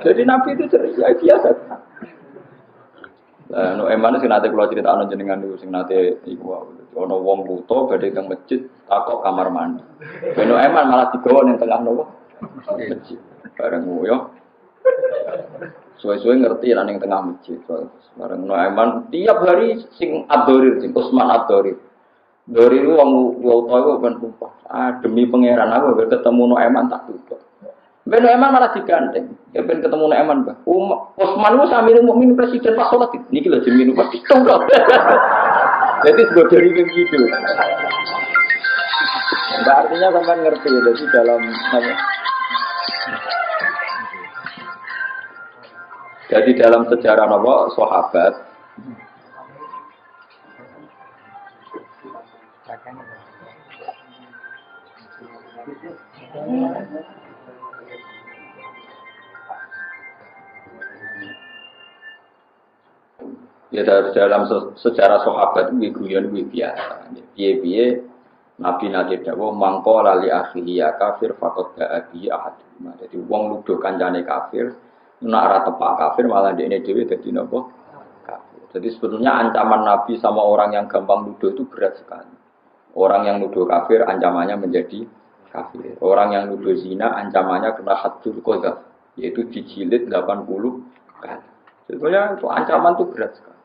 Jadi Nabi itu ceria biasa. No emane sing nate kula critakno jenengan niku sing nate iku ana wong buta badhe teng masjid takok kamar mandi. Ben no eman malah digawa ning tengah nopo? Masjid. Bareng yo. Suwe-suwe ngerti lan ning tengah masjid. Bareng no eman tiap hari sing Abdurir, sing Utsman Abdurir. Dori wong buta iku ben sumpah. Demi pangeran aku ketemu no eman tak tutup. Ben Eman malah diganteng. Ya ben ketemu nek Eman, Mbah. Utsman ku sambil mukmin presiden pas salat niki lho jenenge pas itu. Jadi sebab dari begitu. Artinya sampean ngerti jadi dalam jadi dalam sejarah apa sahabat ya dalam sejarah sahabat itu guyon biasa. Piye-piye Nabi nate dawuh mangko lali akhihi ya kafir faqad ba'abi ahad. Jadi wong nuduh kancane kafir, nek ora tepak kafir malah dekne dhewe dadi napa? Kafir. Jadi sebetulnya ancaman Nabi sama orang yang gampang nuduh itu berat sekali. Orang yang nuduh kafir ancamannya menjadi kafir. Orang yang nuduh zina ancamannya kena haddul qadzaf, yaitu dijilid 80 kali. Sebetulnya itu ancaman itu berat sekali.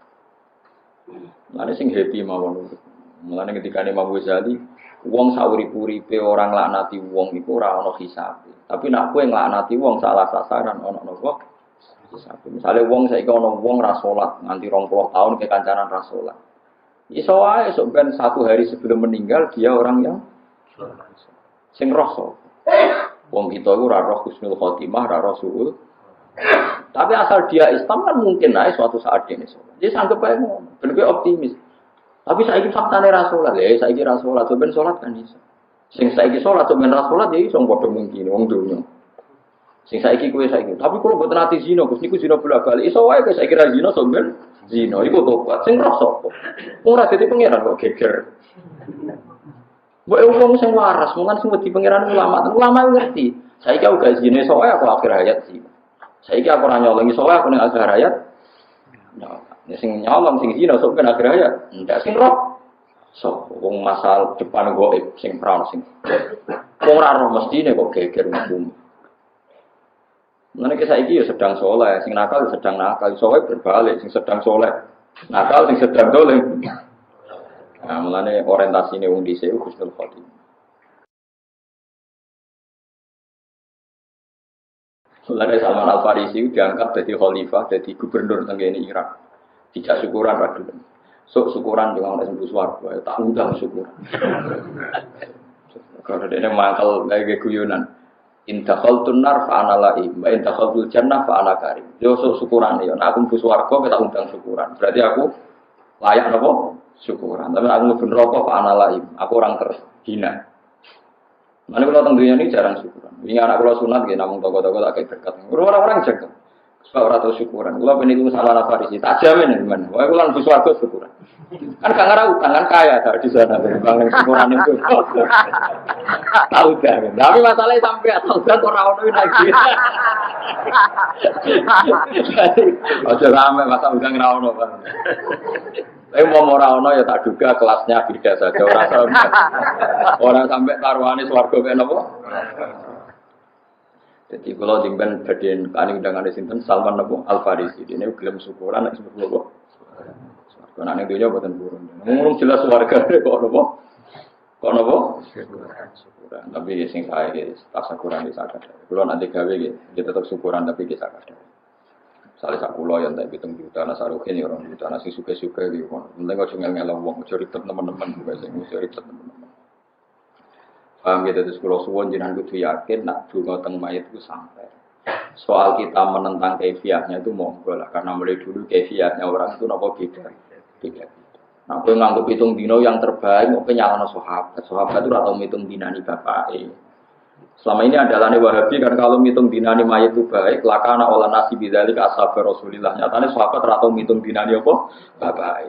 Mulane sing happy mawon. Mulane ketika Imam Ghazali, wong saurip-uripe orang laknati wong iku ora ana hisabe. Tapi nek kowe nglaknati wong salah sasaran ana napa? Hisabe. Misale wong saiki ana wong ra salat nganti 20 tahun kekancanan ra salat. Iso wae sok ben 1 hari sebelum meninggal dia orang yang sing roh. Wong kita iku ora roh husnul khotimah, ora roh suul. Tapi asal dia Islam kan mungkin ae suatu saat dia iso. Dia sanggup ae ngono, ben kowe optimis. Tapi saiki faktane ra salat, saiki ra salat, sok ben salat kan iso. Sing saiki salat sok ben ra salat ya iso padha mungkin wong donya. Sing saiki kowe saiki. Tapi kalau mboten ati zina, Gus niku zina bolak-balik. Iso wae kowe saiki ra zina sok ben zina iku tobat. Sing roh sapa? Ora dadi pangeran kok geger. Mbok wong sing waras, mungkin sing wedi pangeran ulama. Ulama ngerti. Saiki aku gak zina sok wae aku akhir hayat sih. Saiki aku ora nyolong iso wae aku ning akhir hayat. Ya sing nyolong sing zina sok ben akhir hayat. Ndak sing roh. Sok wong masal depan goib sing prawn sing. Wong ora roh mestine kok geger umum. Mana kita iki ya sedang soleh, sing nakal sedang nakal, soleh berbalik, sing sedang soleh, nakal sing sedang dolim. Nah, mulane orientasi ini undi saya husnul khotimah. Mulane Salman Al Farisi diangkat jadi khalifah, jadi gubernur tenggene Irak. Tidak syukuran rakyat. Sok syukuran dengan orang sembuh swarga, tak undang syukuran. Kalau dia mangkal kayak guyonan. Intakhaltun nar fa ana laim, wa intakhaltul jannah fa ana karim. Yo syukuran yo, nek aku mlebu swarga kita undang syukuran. Berarti aku layak napa? Syukuran. Tapi aku mlebu neraka fa ana laim, aku orang terhina. Mane kula teng dunya ini jarang syukuran. Wingi anak kula sunat nggih namung toko-toko tak kei berkat. Orang-orang jaga. Sebab ora tau syukuran. Kula ben iku salah Farisi, tak jamin men. Wae kula mlebu swarga syukuran. Kan gak ngarah utang kan kaya tak di sana bang syukuran itu. Tahu kan. Tapi masalahnya sampai tahu kan ora ono lagi. Ojo rame masa udah ora ono kan. Tapi mau ora ono ya tak duga kelasnya beda saja orang sampai taruhane swarga kaya napa. Jadi kalau jengben bagian kaning dengan sinten Salman Al Farisi ini gelem syukuran nek sebut kok. Karena ning dunya boten purun. Ngurung jelas warga kok napa? Kok napa? Syukuran. Tapi sing sae iki tak syukuran di sakit. Kulo nanti gawe iki tetep syukuran tapi ki sakit. Sale sak kula yang tak 7 juta nasaruhin ya orang juta nasi suka-suka iki kon. Penting aja ngel-ngel wong aja ribet teman-teman sing mesti ribet teman-teman. Paham gitu terus kulo suwun jenengan kudu yakin nak donga teng mayit itu sampai. Soal kita menentang kefiahnya itu monggo lah karena mulai dulu kefiahnya orang itu napa beda. Nah, aku nganggep hitung dino yang terbaik, mau penyalahkan sahabat. Sahabat itu atau hitung dinani bapak. Selama ini adalah Wahabi kan kalau hitung dinani mayat itu baik, lakana olah nasi bidali ke ashabi Rasulillah. Nyatanya sahabat atau hitung dinani apa? Bapak.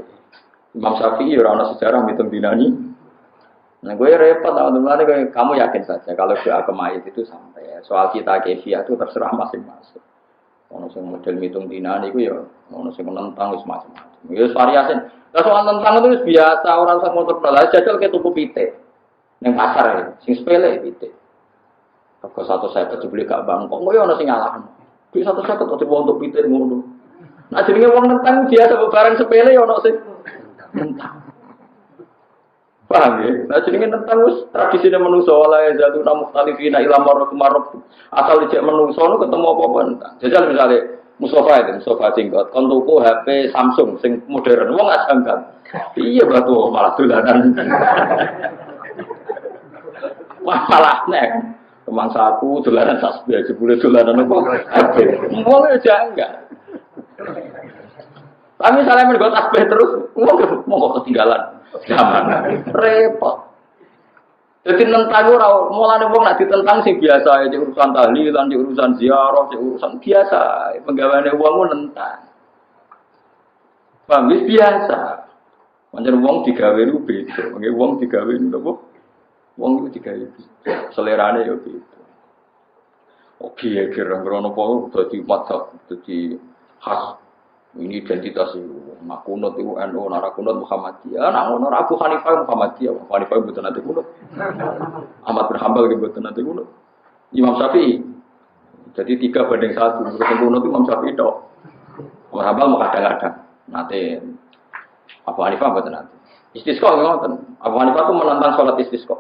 Imam Syafi'i orang sejarah hitung dinani. Nah, gue repot teman-teman. Kamu yakin saja kalau doa ke mayat itu sampai. Soal kita kefiah itu terserah masing-masing. Ono sing model mitung dinani iku ya ono sing menentang wis macam-macam. Ya variasi. Lah soal tentang itu biasa orang usah motor dalah jajal ke tuku pitik. Ning pasar ya, sing sepele pitik. Kok satu saya beli gak bangkok, kok ya ono sing nyalahno. Duit satu saya kok dibawa untuk pitik ngono. Nah jenenge wong nentang biasa barang sepele ya ono sing nentang. Paham ya? Nah jenenge nentang wis tradisine manungsa wae jatuh mukhtalifina ila marrab. Asal dicek manungsa nu ketemu apa-apa nentang. Jajal misale Mustafa jenggot, kon tuku HP Samsung sing modern, wong gak janggal. Iya batu malah dolanan. Wah malah nek kemangsaku dolanan tasbih jebule dolanan apa? HP. Wong ya janggal. Tapi misalnya mergo tasbih terus, wong kok ketinggalan zaman. Repot. Jadi nentang ora mulane wong nek ditentang sing biasa ya urusan tahlilan, urusan ziarah, urusan biasa. Penggaweane wong ku nentang. Paham biasa. Pancen wong digawe ku beda. Nggih wong digawe napa? Wong iku digawe beda. Selerane ya beda. Oke, kira-kira napa dadi madzhab, dadi khas Ini identitas itu. Nak kunut itu NU, nak kunut Muhammadiyah. Nak kunut Abu Hanifah Muhammadiyah. Abu Hanifah bukan nanti kunut. Ahmad bin Hanbal bukan nanti kunut. Imam Syafi'i. Jadi 3-1. Bukan kunut Imam Syafi'i itu. Imam Hanbal mau kadang-kadang. Nanti Abu Hanifah bukan nanti. Istisqa ngoten. Abu Hanifah itu menentang sholat istisqa.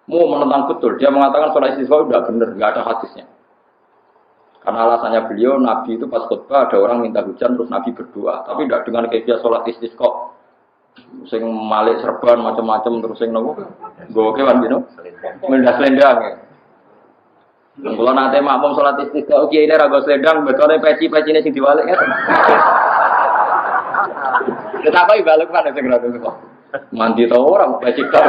Mau menentang betul. Dia mengatakan sholat istisqa sudah benar, nggak ada hadisnya. Karena alasannya beliau, Nabi itu pas khutbah ada orang minta hujan terus Nabi berdoa, tapi tidak dengan kayak sholat istisqa. Sing malik serban macam-macam terus sing nopo? Goke wan dino. Mendas lendang ya. Kalau nanti makmum sholat istisqa, oke ini rago selendang, betulnya peci-pecine sing diwalik ya. Kita kok balik mana sing rago kok. Mandi tau orang peci tau.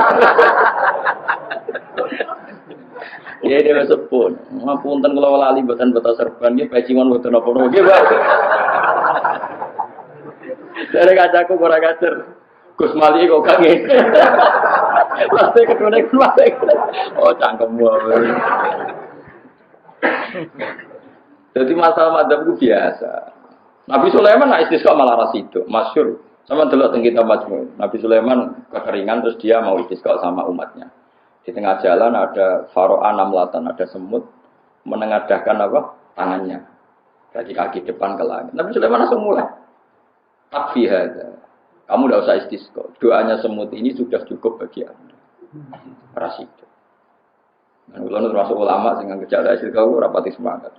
Ya dia sepun. Ngapunten kalau lali boten beto serban nggih bajingan boten apa-apa nggih, Pak. Dari kacaku kurang ajar. Gus Mali kok gak ngene. Pasti ketune keluar. Oh cangkem wae. Jadi masalah madzhab itu biasa. Nabi Sulaiman nak istisqa malah rasido, masyhur. Sama delok teng kitab Majmu'. Nabi Sulaiman kekeringan terus dia mau istisqa sama umatnya. Di tengah jalan ada faro'a namlatan, ada semut menengadahkan apa? Tangannya. Dari kaki depan ke langit. Nabi Sulaiman langsung mulai. Takfi hadza. Kamu tidak usah istisqa. Doanya semut ini sudah cukup bagi Anda. Rasidu. Dan kalau termasuk ulama dengan gejala istisqa rapati semangat.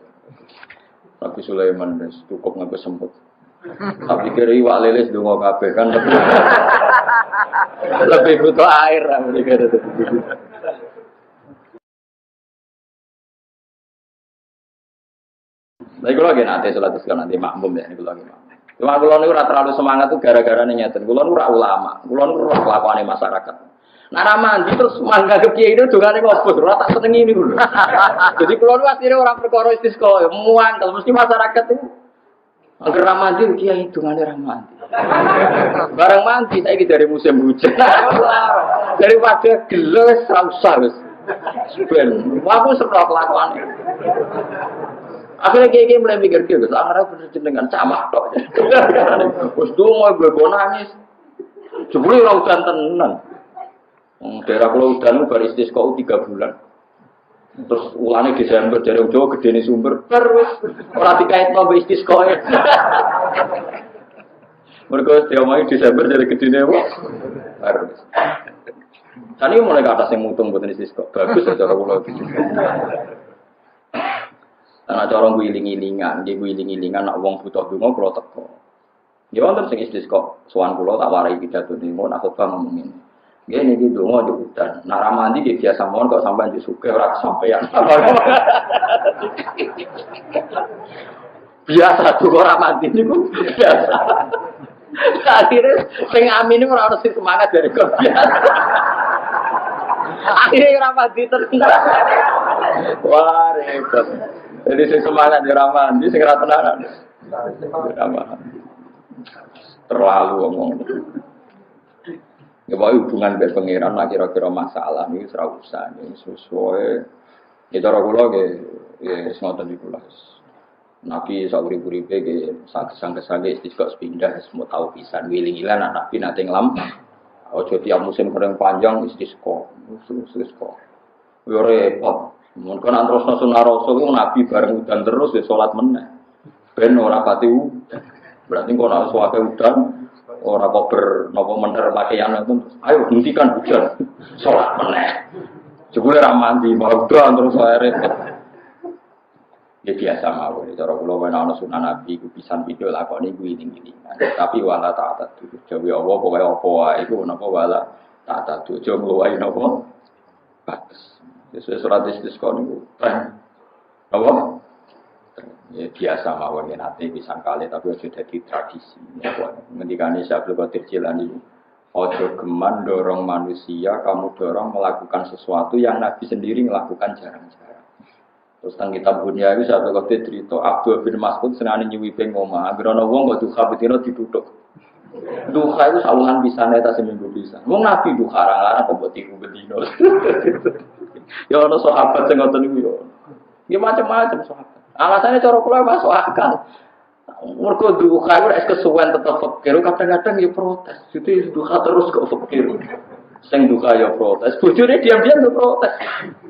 Nabi Sulaiman cukup nganggo semut. Tapi kira iwak lele ndonga kabeh kan lebih butuh air mereka itu. Nah, kalau lagi nanti sholat istisqa nanti makmum ya, ini kalau lagi makmum. Cuma kalau ini terlalu semangat tuh gara-gara nyeten. Kalau ini ulama, kalau ini kelakuan masyarakat. Nah, mandi terus mangga ke kiai itu juga nih ngopus, rata seneng ini dulu. Jadi kalau ini akhirnya orang perkara istisqa, muan, kalau mesti masyarakat itu agar ramandi kiai itu nggak ramandi. Barang mandi saya dari musim hujan. Daripada geles rausah. Ben, aku serta kelakuan. Akhirnya kiai mulai mikir gitu, akhirnya berjenengan camak tok. Terus dongo gue nangis. Jebule ora udan tenan. Daerah Pulau Udan bar istisqa 3 bulan. Terus ulane Desember jare Jawa gedene sumber terus ora dikaitno mbek istisqa. Mergo diomongin Desember jare gedene apa? Terus. Tani mulai ke atas yang mutung boten istisqa. Bagus ya cara kula iki. Ana cara ngiling-ngilingan, nggih ngiling-ngilingan nek wong butuh donga kula teko. Ya wonten sing istisqa, sowan kula tak warai pidato niku nak khotbah ngomongin. Nggih niki donga di hutan. Nak ramandi nggih biasa mawon kok sampean di sugih ora kesampean. Biasa donga ramandi niku biasa. Akhirnya sing amin niku ora ono sing semangat dari kok biasa. Akhirnya ramandi terus. Wah, repot. Jadi sing semangat di ramandi sing ora tenanan. Terlalu ngomong. Ya hubungan dengan pengiran lah kira-kira masalah ini serah usah ini sesuai. Ya cara kula nggih ngoten niku lah. Nabi sauri-uripe nggih sang-sang istisqa sepindah semua tahu pisan wiling-wilan Nabi nate nglam. Ojo tiap musim kering panjang istisqa. Yo repot. Mun kan terus sunah rasul Nabi bareng udan terus ya salat meneh. Ben ora pati udan. Berarti kok nek suwake udan ora kok napa mener pakaian itu ayo hentikan hujan salat meneh jebule ra mandi udan terus ae ya biasa mawon cara kula ana sunah nabi iku pisan video lakoni kuwi ini tapi wala ta'at itu jawi Allah pokoke apa wae iku napa wala ta'at itu aja ngluwahi napa batas sesuai surat istisqa niku apa ya biasa mawon yen ate pisan kali tapi aja dadi tradisi. Ngendikane Syekh Abdul Qadir Jilani, ojo geman dorong manusia, kamu dorong melakukan sesuatu yang Nabi sendiri melakukan jarang-jarang. Terus teng kitab Bunya iki Syekh Abdul Qadir cerita Abdul bin Mas'ud senane nyuwi ping omah, anggere ana wong kok duha betino dituthuk. Duha itu sawangan pisane ta seminggu pisan. Wong Nabi duha larang kok mbok tiku betino. Ya ana sahabat sing ngoten niku yo. Ya macam-macam sahabat. Alasannya cara kula masuk akal. Mergo duha iku nek kesuwen tetep fakir, kadang-kadang ya protes. Jadi duha terus kok fakir. Sing duha ya protes. Bojone diam-diam ya protes.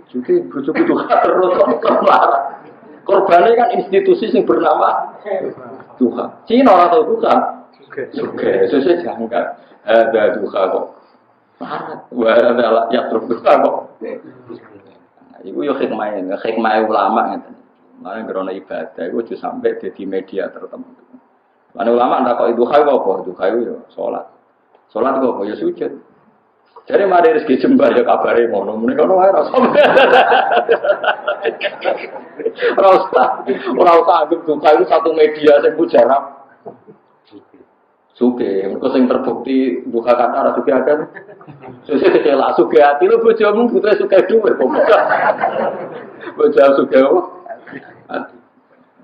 Jadi bojoku duha terus kok marah. Korbannya kan institusi yang bernama duha. Cina ora tau duha. Suge, susah jangka. Ada duha kok. Marah. Wah, ada ya terus duha kok. Iku yo hikmah ulama ngeten. Mana karena ibadah itu juga sampai jadi media tertentu. Mana ulama ndak kok duha apa? Duha itu yo salat. Salat kok yo sujud. Jadi mari rezeki jembar ya kabare ngono. Mene kono wae rasa. Ora usah anggap duha itu satu media sing mujarab. Suge, mergo sing terbukti duha kata ora suge akeh. Sesuk kelak suge ati lho bojomu butuh suge dhuwit kok. Bojomu suge apa?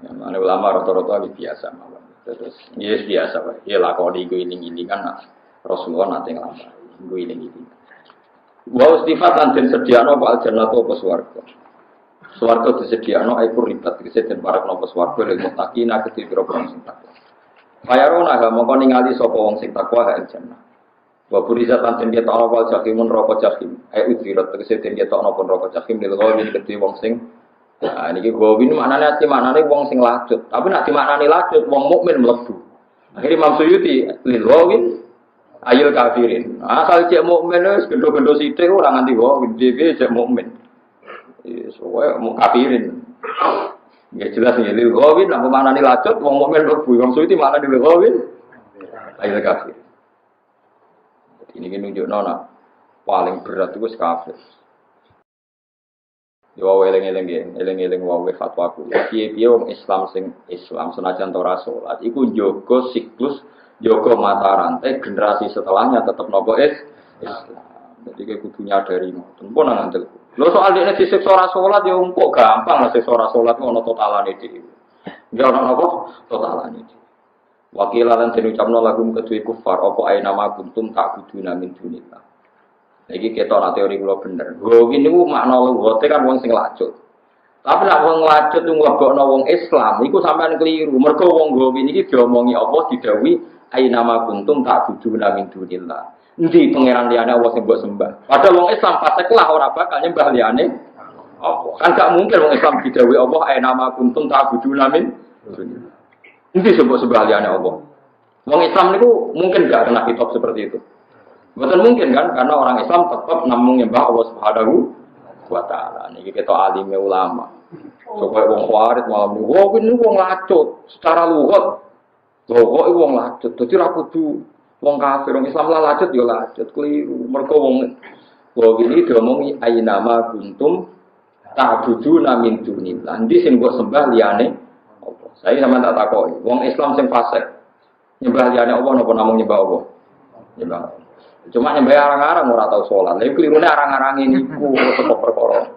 Mana ulama rata-rata ini biasa mawon. Terus yes biasa wae. Ya lakoni iku ini kan Rasulullah nate nglama. Iku ini. Wa istifat lan den sediano apa aljannah apa swarga. Swarga disediano iku ribat kese den para napa swarga lek muttaqina kedhi pira-pira sing takwa. Kayarona ha mongko ningali sapa wong sing takwa ha aljannah. Wa burizat lan den ketokno wal jahimun neraka jahim. Udzirat kese den ketokno pun neraka jahim lil ghawin kedhi wong sing nah, ini gawin maknanya ati maknanya wong sing lacut. Tapi nak dimaknani lacut wong mukmin mlebu. Akhire Imam Suyuti lil gawin ayil kafirin. Asal cek mukmin wis gendho-gendho sithik ora nganti gawin dhewe cek mukmin. Wis wae mau kafirin. Ya jelas ya lil gawin nak maknani lacut wong mukmin mlebu. Imam Suyuti maknani lil gawin ayil kafir. Ini nunjukno nak paling berat itu kafir. Yo eling-eling wae fatwaku. Piye-piye wong Islam sing Islam senajan ora salat iku njaga siklus, njaga mata rantai generasi setelahnya tetep nopo Islam. Jadi kayak kudu nyadari ngoten. Pun nang ngandel. Lho soal dene disiksa ora salat yo kok gampang siksa ora salat ono totalane dhewe. Ya ono apa? Totalane dhewe. Wakilan den ucapno lagu kedue kufar apa ae nama kuntum tak kudu min dunillah. Iki ketok teori kula bener. Gowin niku makna luwate kan wong sing lacut. Tapi nek wong lacut nglebokno wong Islam iku sampean keliru. Mergo wong gowin iki diomongi Allah didhawuhi ainama kuntum ta'buduna min dunillah. Endi pangeran liyane Allah sing mbok sembah. Padahal wong Islam fasik lah ora bakal nyembah liyane Allah. Kan gak mungkin wong Islam didhawuhi Allah ainama kuntum ta'buduna min dunillah. Endi sembah liyane Allah. Wong Islam niku mungkin gak kena kitab seperti itu. Betul mungkin kan, karena orang Islam tetap namung nyembah Allah Subhanahu wa Ta'ala. Niki kita alime ulama. Supaya wong Khawarij malam niku, wah ini wong lacut secara lugat. Lho kok wong lacut, dadi ra kudu wong kafir, wong Islam lah lacut ya lacut, keliru. Mergo wong ini diomongi ainama kuntum ta'buduna min dunillah. Endi sing mbok sembah liyane apa? Saya sampeyan tak takoki, wong Islam sing fasik nyembah liyane apa napa namung nyembah apa? Nyembah. Cuma nyembah arang-arang ora tau salat. Lha kelirune arang-arang niku tetep perkara.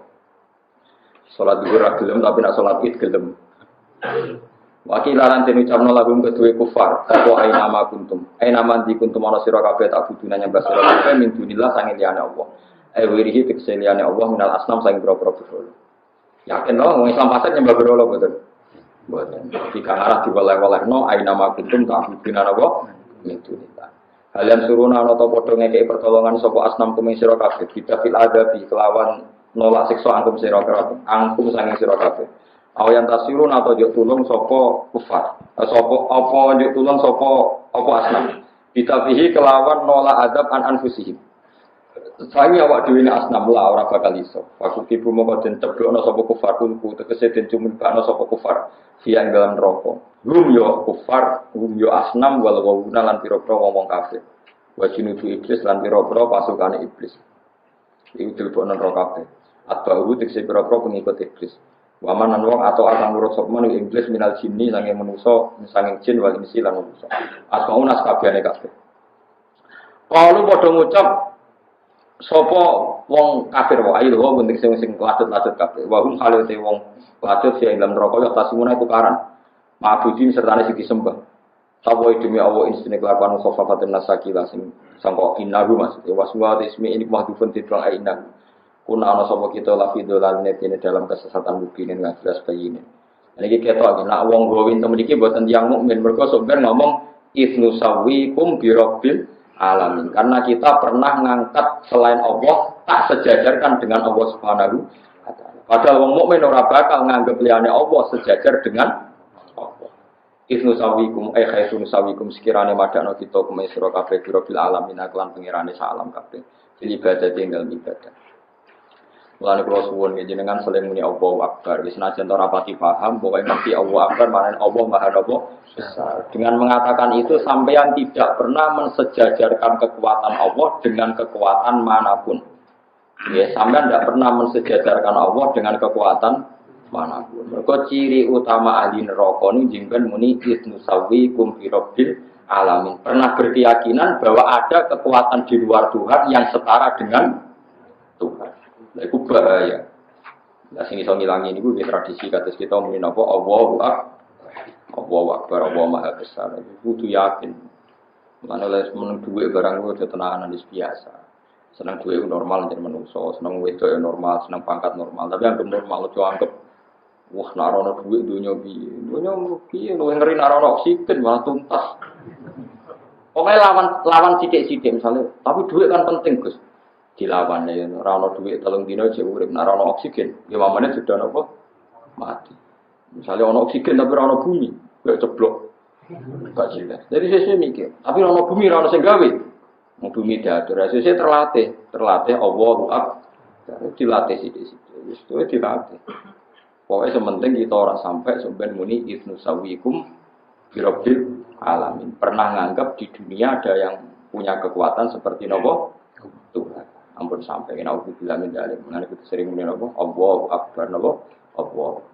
Salat dhuwur ra gelem tapi nek salat Id gelem. Wakilaran den ucapno lagu kedue kufar. Apa ae nama kuntum. Ae nama di kuntum ana sira kabeh tak budune nyembah sira kabeh min dunillah sange liyane Allah. Wirihi tekse liyane Allah minal asnam sange pro-pro berhala. Yakin lho wong Islam fasik nyembah berhala betul. Mboten. Jika arah diwaleh-walehno ae nama kuntum tak budune Allah min dunillah. Kalian suruna ana ta padha ngekeki pertolongan sapa asnam kuming sira kabeh kita fil adabi kelawan nolak siksa angkum sira kabeh angkum sanging sira kabeh awan tasirun atau njuk tulung sapa kufar sapa apa njuk tulung sapa apa asnam kita fihi kelawan nolak adab an anfusihim sangi awak dhewe asnam la ora bakal iso aku tipu moko den ceblokno sapa kufar kulku tegese den cumibano sapa kufar siang dalam neraka hum yo kufar hum yo asnam wal wawuna lan pira-pira wong kafir wa jinudu iblis lan pira-pira pasukane iblis iku dilebokno neraka kabeh atbahu tegese pira-pira pengikut iblis waman lan wong atau akan nurut sapa men iblis minal jinni sange manusa sange jin wal insi lan manusa asmauna sakabehane kabeh kalau padha ngucap sapa wong kafir wae ayo wong sing latut-latut kabeh wa hum halate wong latut sing dalam neraka ya tasimuna tukaran ma'budin sertane sing disembah sapa demi Allah insine kelakuan khofafatun nasakila sing sangka inahu mas waswa ismi ini mahdhufun tidra aina kuna ana sapa kita la fi dolal net dalam kesesatan mungkin lan jelas bayine Niki ketok nek wong gowin temen iki mboten tiyang mukmin mergo sampeyan ngomong isnu sawikum birabbil alamin. Karena kita pernah ngangkat selain Allah tak sejajarkan dengan Allah Subhanahu wa taala. Padahal wong mukmin ora bakal nganggep liyane Allah sejajar dengan Allah. Isnu sawikum khaisun sawikum sekirane madakno kita kumisira kabeh birabbil alamin lan pengirane salam kabeh. Ibadah tinggal ibadah. Mulane kula suwun jenengan saling muni Allahu Akbar. Wis senajan ora pati paham, pokoke ngerti Allahu Akbar maknane Allah Maha Besar. Dengan mengatakan itu sampeyan tidak pernah mensejajarkan kekuatan Allah dengan kekuatan manapun. Ya, sampeyan tidak pernah mensejajarkan Allah dengan kekuatan manapun. Mergo ciri utama ahli neraka niku jengben muni isnu sawikum fi rabbil alamin. Pernah berkeyakinan bahwa ada kekuatan di luar Tuhan yang setara dengan Tuhan. Itu bahaya. Nah, sing iso ngilangi niku tradisi kados kita muni napa Allahu Akbar, Allah Maha Besar. Kudu yakin. Lan oleh meneng dhuwit barang kudu tenanan wis biasa. Seneng dhuwit normal yen menungso, seneng wedok normal, seneng pangkat normal. Tapi anggap normal aja anggap wah nek ana dhuwit donya piye. Donya piye luwih ngeri nek ana oksigen malah tuntas. Pokoke lawan sithik-sithik misalnya, tapi dhuwit kan penting, Gus. Dilawan ya, rano duit 3 dino aja urip, nah rano oksigen, ya mamane sudah nopo mati. Misalnya ono oksigen tapi rano bumi, gak ceblok, gak jelas. Jadi saya mikir, tapi rano bumi rano sing gawe, mau bumi diatur, saya terlatih Allahu Akbar, dilatih sih, itu dilatih. Pokoknya sementing kita orang sampai sampai muni isnu sawikum birabbil alamin. Pernah nganggap di dunia ada yang punya kekuatan seperti nopo Tuhan. Ampun sampai kena ubi bilang mendalim. Mengenai kita sering muni nopo Allahu Akbar nopo Allah.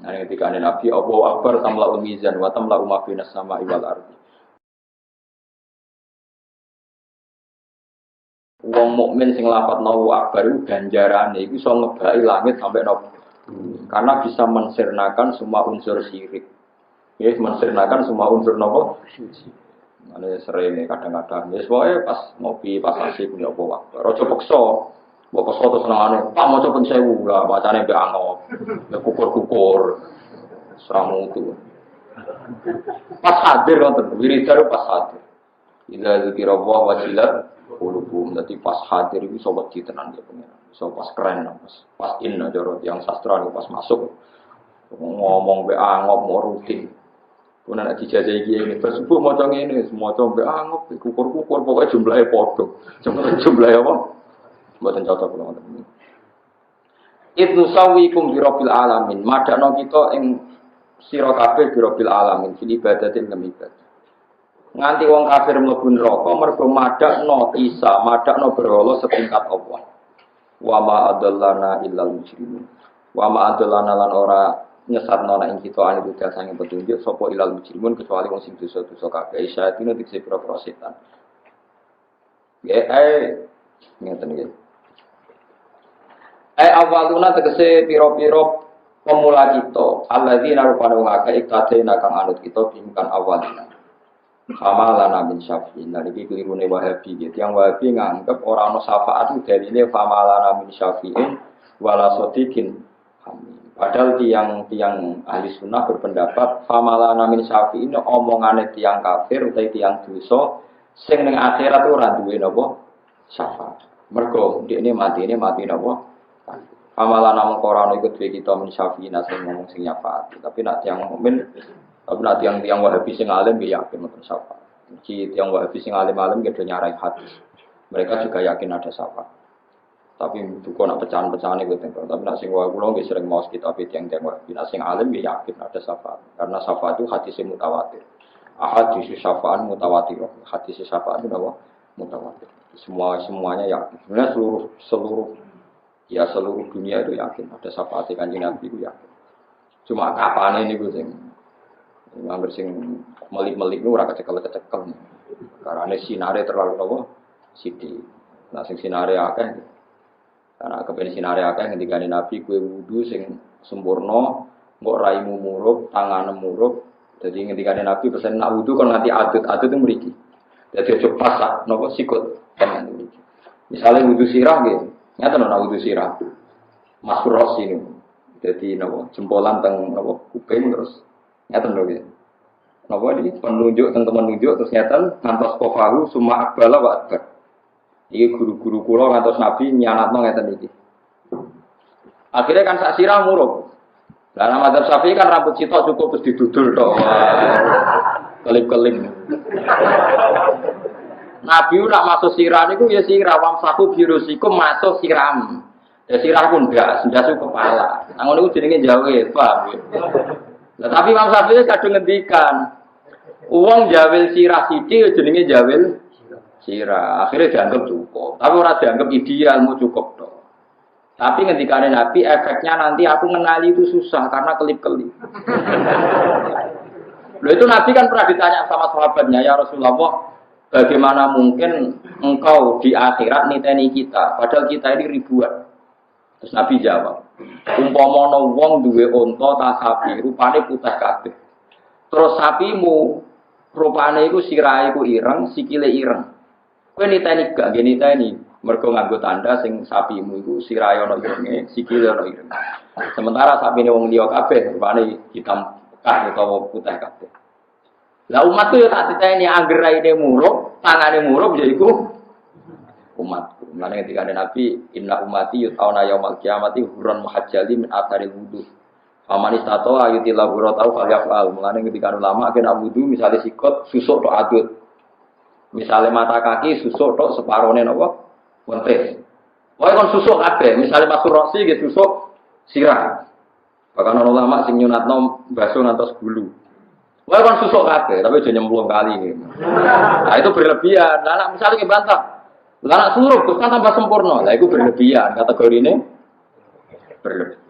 Nah ketika ada Nabi Allahu Akbar tamla mizan wa tamla ma finas sama'i wal ardi. Wong mukmin sing lafadz Allahu Akbar itu ganjarane iku iso ngebaki langit sampai nopo. Karena bisa mensirnakan semua unsur syirik. Ya, mensirnakan semua unsur nopo. Ane sering kadang-kadang, ya soalnya pas ngopi, pas asik punya apa waktu. Rojo pekso, bawa pekso terus senengane. Pak mau coba sewu lah, bacanya be angop, be kukur-kukur, seramu itu. Pas hadir nonton, wiridar pas hadir. Ila dzikirallah wajilat qulubuhum. Dadi pas hadir itu sobat tenan ya pengen. So pas keren, pas inna jorot yang sastra pas masuk ngomong be angop mau rutin. Pun anak dijajah ini, bersubuh macam ini, semua coba anggap, kukur-kukur, pokoknya jumlahnya podo. Jumlahnya apa? Buatan cocok kalau ini. Ibnu sawikum birabbil alamin. Madakno kita ing sira kabeh birabbil alamin, fil ibadatin lam ibadah. Nganti wong kafir mlebu neraka mergo madakno Isa, madakno berhala setingkat Allah. Wa ma adallana illal mujrimun. Wa ma adallana lan ora nyesatno nek ing kita ane budal sange petunjuk sapa ilal mujrimun kecuali wong sing dosa-dosa kabeh syaitan dikse pira-pira setan. Ya ngeten iki. Awaluna tegese pira-pira pemula kita alladzina rupane wong akeh ikatena kang anut kita bingkan awalina. Famalana min syafi'in. Nah iki klirune Wahabi gitu. Yang Wahabi nganggep ora ana syafaat daline famalana min syafi'in wala sadiqin. Padahal tiang ahli sunnah berpendapat famalana min syafi'in omongane tiang kafir utawa tiang dosa sing ning akhirat ora duwe napa syafaat. Mergo ndekne mati napa? Famalana mung ora ana iku duwe kita min syafi'in sing ngomong sing syafaat. Tapi nek tiang mukmin, tapi nek tiang Wahabi sing alim ya yakin mboten syafaat. Iki tiang Wahabi sing alim-alim gedhe nyarai hadis. Mereka juga yakin ada syafaat. Tapi bukan nak pecahan-pecahan itu tentang. Tapi nak sing wae kula nggih sering maos kitab tiang-tiang wae. Nak sing alim ya yakin ada syafaat. Karena syafaat itu hadis mutawatir. Hadis syafaat mutawatir. Hadis syafaat itu apa? Mutawatir. Semuanya yakin. Sebenarnya seluruh dunia itu yakin ada syafaat Kanjeng Nabi itu yakin. Cuma kapane niku sing hampir sing melik-melik niku ora kecekel-kecekel. Karena sinare terlalu apa? Sithik. Nah sing sinare akeh karena kepen sinare akeh ngendikane Nabi kowe wudu sing sempurna, mbok raimu murup, tanganmu murup. Dadi ngendikane Nabi pesen nak wudu kon nganti adut-adut itu mriki. Dadi aja pasak napa sikut tangan mriki. Misale wudu sirah nggih, nyata nak wudu sirah. Masyhur Rasul Jadi napa jempolan teng napa kuping terus ngeten lho nggih. Napa iki penunjuk teng temen nunjuk terus ngeten ngantos kofahu summa akbala wa adbar. Iki guru-guru kula ngantos Nabi nyanatno ngeten iki. Akhirnya kan sak sirah murup. Lah nama madzhab Syafi'i kan rambut sitok cukup terus didudul tok. Kelip-kelip. Nabi nak masuk sirah niku ya sirah wamsahu birusikum masuk siram. Ya sirah pun ndak kepala. Nang ngono jenenge jawe, paham ya. Lah tapi Imam Syafi'i kadung ngendikan wong jawil sirah sithik jenenge jawil sirah. Akhirnya dianggap cukup. Tapi ora dianggap ideal mau cukup tok. Tapi ngendikane Nabi efeknya nanti aku ngenali itu susah karena kelip-kelip. Loh itu Nabi kan pernah ditanya sama sahabatnya, ya Rasulullah, bagaimana mungkin engkau di akhirat niteni kita, padahal kita ini ribuan. Terus Nabi jawab, umpama wong duwe unta ta sapi, rupane putih kabeh. Terus sapimu rupane iku sirahe iku ireng, sikile ireng. Kowe niteni gak niteni, mergo nganggo tanda sing sapimu iku sirahe ana irenge, sikile ana ireng. Sementara sapine wong liya kabeh rupane hitam pekat utawa putih kabeh. Lah umatku yo tak diteni angger raine murup, tangane murup ya iku umatku. Mulane ketika Nabi inna ummati yut'auna yaumal qiyamati hurran muhajjali min atharil wudu. Faman istato ayutil laburatau falyafal. Mulane ketika ulama kena wudu misale sikut susuk tok adut. Misale mata kaki susuk tok separone napa? Wentes. Wae kon susuk kabeh, misale masuk roksi nggih susuk sirah. Bahkan ulama sing nyunatno baso ngantos bulu. Wae kon susuk kabeh, tapi aja nyemplung kali. Nah itu berlebihan. Lah nek misale bantah Lah suruh Gus kan tambah sempurna. Lah iku berlebihan kategorine berlebihan.